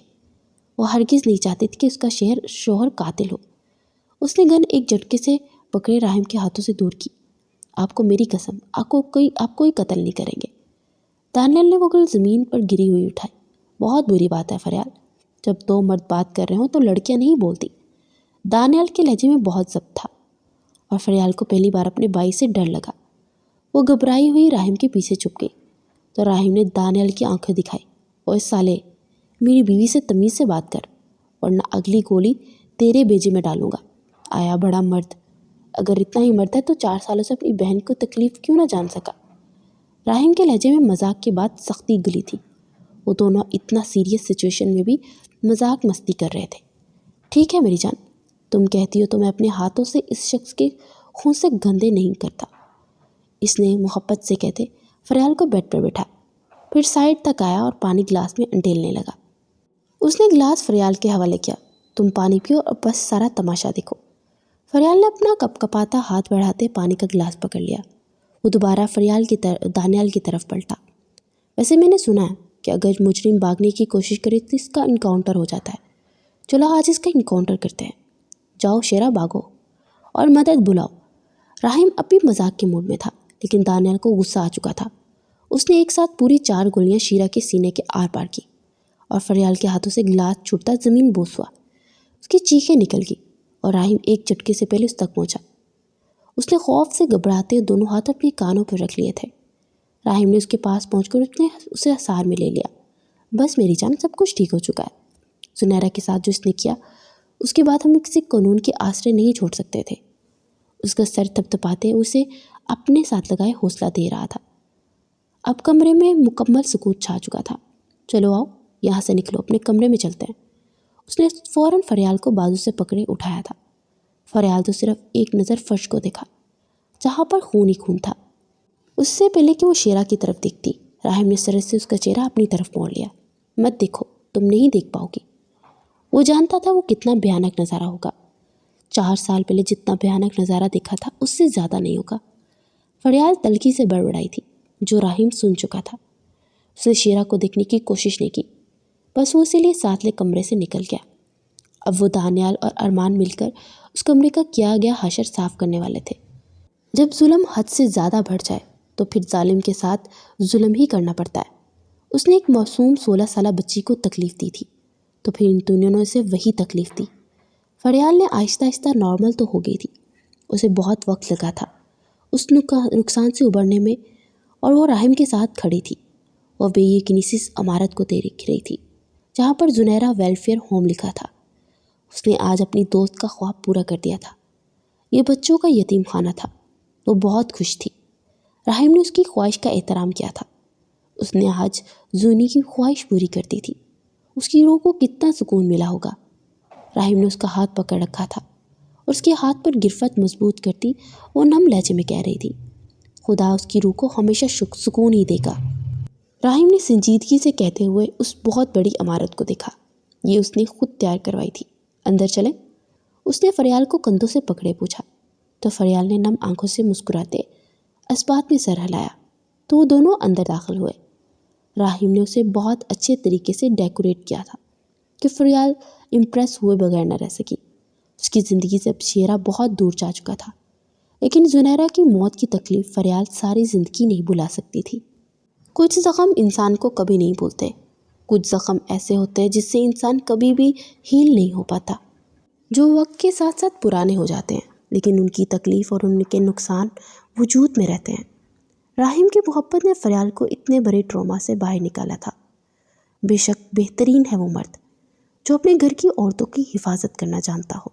وہ ہرگز نہیں چاہتی تھی کہ اس کا شوہر قاتل ہو۔ اس نے گن ایک جھٹکے سے پکڑے راہم کے ہاتھوں سے دور کی۔ آپ کو میری قسم، آپ کوئی قتل نہیں کریں گے۔ دانیال نے وہ گل زمین پر گری ہوئی اٹھائی۔ بہت بری بات ہے فریال، جب 2 مرد بات کر رہے ہوں تو لڑکیاں نہیں بولتی۔ دانیال کے لہجے میں بہت ضبط تھا اور فریال کو پہلی بار اپنے بھائی سے ڈر لگا۔ وہ گھبرائی ہوئی راہم کے پیچھے چھپ گئی تو راہم نے دانیال کی آنکھیں دکھائی۔ اوے سالے، میری بیوی سے تمیز سے بات کر ورنہ اگلی گولی تیرے بیجے میں ڈالوں گا۔ آیا بڑا مرد، اگر اتنا ہی مرد ہے تو 4 سالوں سے اپنی بہن کو تکلیف کیوں نہ جان سکا؟ راہم کے لہجے میں مذاق کے بعد سختی گلی تھی۔ وہ دونوں اتنا سیریس سچویشن میں بھی مذاق مستی کر رہے تھے۔ ٹھیک ہے میری جان، تم کہتی ہو تو میں اپنے ہاتھوں سے اس شخص کے خون سے گندے نہیں کرتا، اس نے محبت سے کہتے فریال کو بیڈ پر بٹھا، پھر سائڈ تک آیا اور پانی گلاس میں انڈیلنے لگا۔ اس نے گلاس فریال کے حوالے کیا۔ تم پانی پیو اور بس سارا تماشا دیکھو۔ فریال نے اپنا کپ کپاتا ہاتھ بڑھاتے پانی کا گلاس پکڑ لیا۔ وہ دوبارہ دانیال کی طرف پلٹا۔ ویسے میں نے سنا ہے کہ اگر مجرم بھاگنے کی کوشش کرے تو اس کا انکاؤنٹر ہو جاتا ہے۔ چلو آج اس کا انکاؤنٹر کرتے ہیں۔ جاؤ شیرا، بھاگو اور مدد بلاؤ۔ راہم اب بھی مذاق کے موڈ میں تھا، لیکن دانیال کو غصہ آ چکا تھا۔ اس نے ایک ساتھ پوری 4 گولیاں شیرا کے سینے کے آر پار کی اور فریال کے ہاتھوں سے گلاس چھوٹتا زمین بوس ہوا۔ اس کی چیخیں نکل گئی اور راہم ایک جھٹکے سے پہلے اس تک پہنچا۔ اس نے خوف سے گھبراتے دونوں ہاتھ اپنے کانوں پر رکھ لیے تھے۔ راہم نے اس کے پاس پہنچ کر اسے اثار میں لے لیا۔ بس میری جان، سب کچھ ٹھیک ہو چکا ہے۔ سنیرا کے ساتھ جو اس نے کیا، اس کے بعد ہم کسی قانون کے آسرے نہیں چھوڑ سکتے تھے۔ اس کا سر تھپتھپاتے اسے اپنے ساتھ لگائے حوصلہ دے رہا تھا۔ اب کمرے میں مکمل سکوت چھا چکا تھا۔ چلو آؤ، یہاں سے نکلو، اپنے کمرے میں چلتے ہیں۔ اس نے فوراً فریال کو بازو سے پکڑے اٹھایا تھا۔ فریال تو صرف ایک نظر فرش کو دیکھا جہاں پر خون ہی خون تھا۔ اس سے پہلے کہ وہ شیرا کی طرف دیکھتی، راہم نے سر سے اس کا چہرہ اپنی طرف موڑ لیا۔ مت دیکھو، تم نہیں دیکھ پاؤ گی۔ وہ جانتا تھا وہ کتنا بھیانک نظارہ ہوگا۔ 4 سال پہلے جتنا بھیانک نظارہ دیکھا تھا اس سے زیادہ نہیں ہوگا۔ فریال تلخی سے بڑبڑائی تھی جو راہم سن چکا تھا۔ اس نے شیرا کو دیکھنے کی کوشش نہیں کی، بس وہ اسی لیے ساتھ لے کمرے سے نکل گیا۔ اب وہ دانیال اور ارمان مل کر اس کمرے کا کیا گیا حشر صاف کرنے والے تھے۔ جب ظلم حد سے زیادہ بڑھ جائے تو پھر ظالم کے ساتھ ظلم ہی کرنا پڑتا ہے۔ اس نے ایک معصوم 16 سالہ بچی کو تکلیف دی تھی تو پھر ان دونوں نے اسے وہی تکلیف دی۔ فریال نے آہستہ آہستہ نارمل تو ہو گئی تھی، اسے بہت وقت لگا تھا اس نقصان سے ابھرنے میں، اور وہ راہم کے ساتھ کھڑی تھی۔ وہ بے یقینی سے اس عمارت کو دیکھ رہی تھی جہاں پر زنیرہ ویلفیئر ہوم لکھا تھا۔ اس نے آج اپنی دوست کا خواب پورا کر دیا تھا۔ یہ بچوں کا یتیم خانہ تھا۔ وہ بہت خوش تھی۔ راحم نے اس کی خواہش کا احترام کیا تھا۔ اس نے آج زونی کی خواہش پوری کر دی تھی۔ اس کی روح کو کتنا سکون ملا ہوگا۔ راحم نے اس کا ہاتھ پکڑ رکھا تھا اور اس کے ہاتھ پر گرفت مضبوط کرتی وہ نم لہجے میں کہہ رہی تھی، خدا اس کی روح کو ہمیشہ سکون ہی دے گا۔ راحم نے سنجیدگی سے کہتے ہوئے اس بہت بڑی عمارت کو دیکھا۔ یہ اس نے خود تیار کروائی تھی۔ اندر چلیں؟ اس نے فریال کو کندھوں سے پکڑے پوچھا تو فریال نے نم آنکھوں سے مسکراتے اس بات میں سر ہلایا تو وہ دونوں اندر داخل ہوئے۔ راحم نے اسے بہت اچھے طریقے سے ڈیکوریٹ کیا تھا کہ فریال امپریس ہوئے بغیر نہ رہ سکی۔ اس کی زندگی سے اب شیرا بہت دور جا چکا تھا، لیکن زنیرہ کی موت کی تکلیف فریال ساری زندگی نہیں بھلا سکتی تھی۔ کچھ زخم انسان کو کبھی نہیں بھولتے۔ کچھ زخم ایسے ہوتے ہیں جس سے انسان کبھی بھی ہیل نہیں ہو پاتا، جو وقت کے ساتھ ساتھ پرانے ہو جاتے ہیں، لیکن ان کی تکلیف اور ان کے نقصان وجود میں رہتے ہیں۔ راحم کی محبت نے فریال کو اتنے بڑے ٹراما سے باہر نکالا تھا۔ بے شک بہترین ہے وہ مرد جو اپنے گھر کی عورتوں کی حفاظت کرنا جانتا ہو۔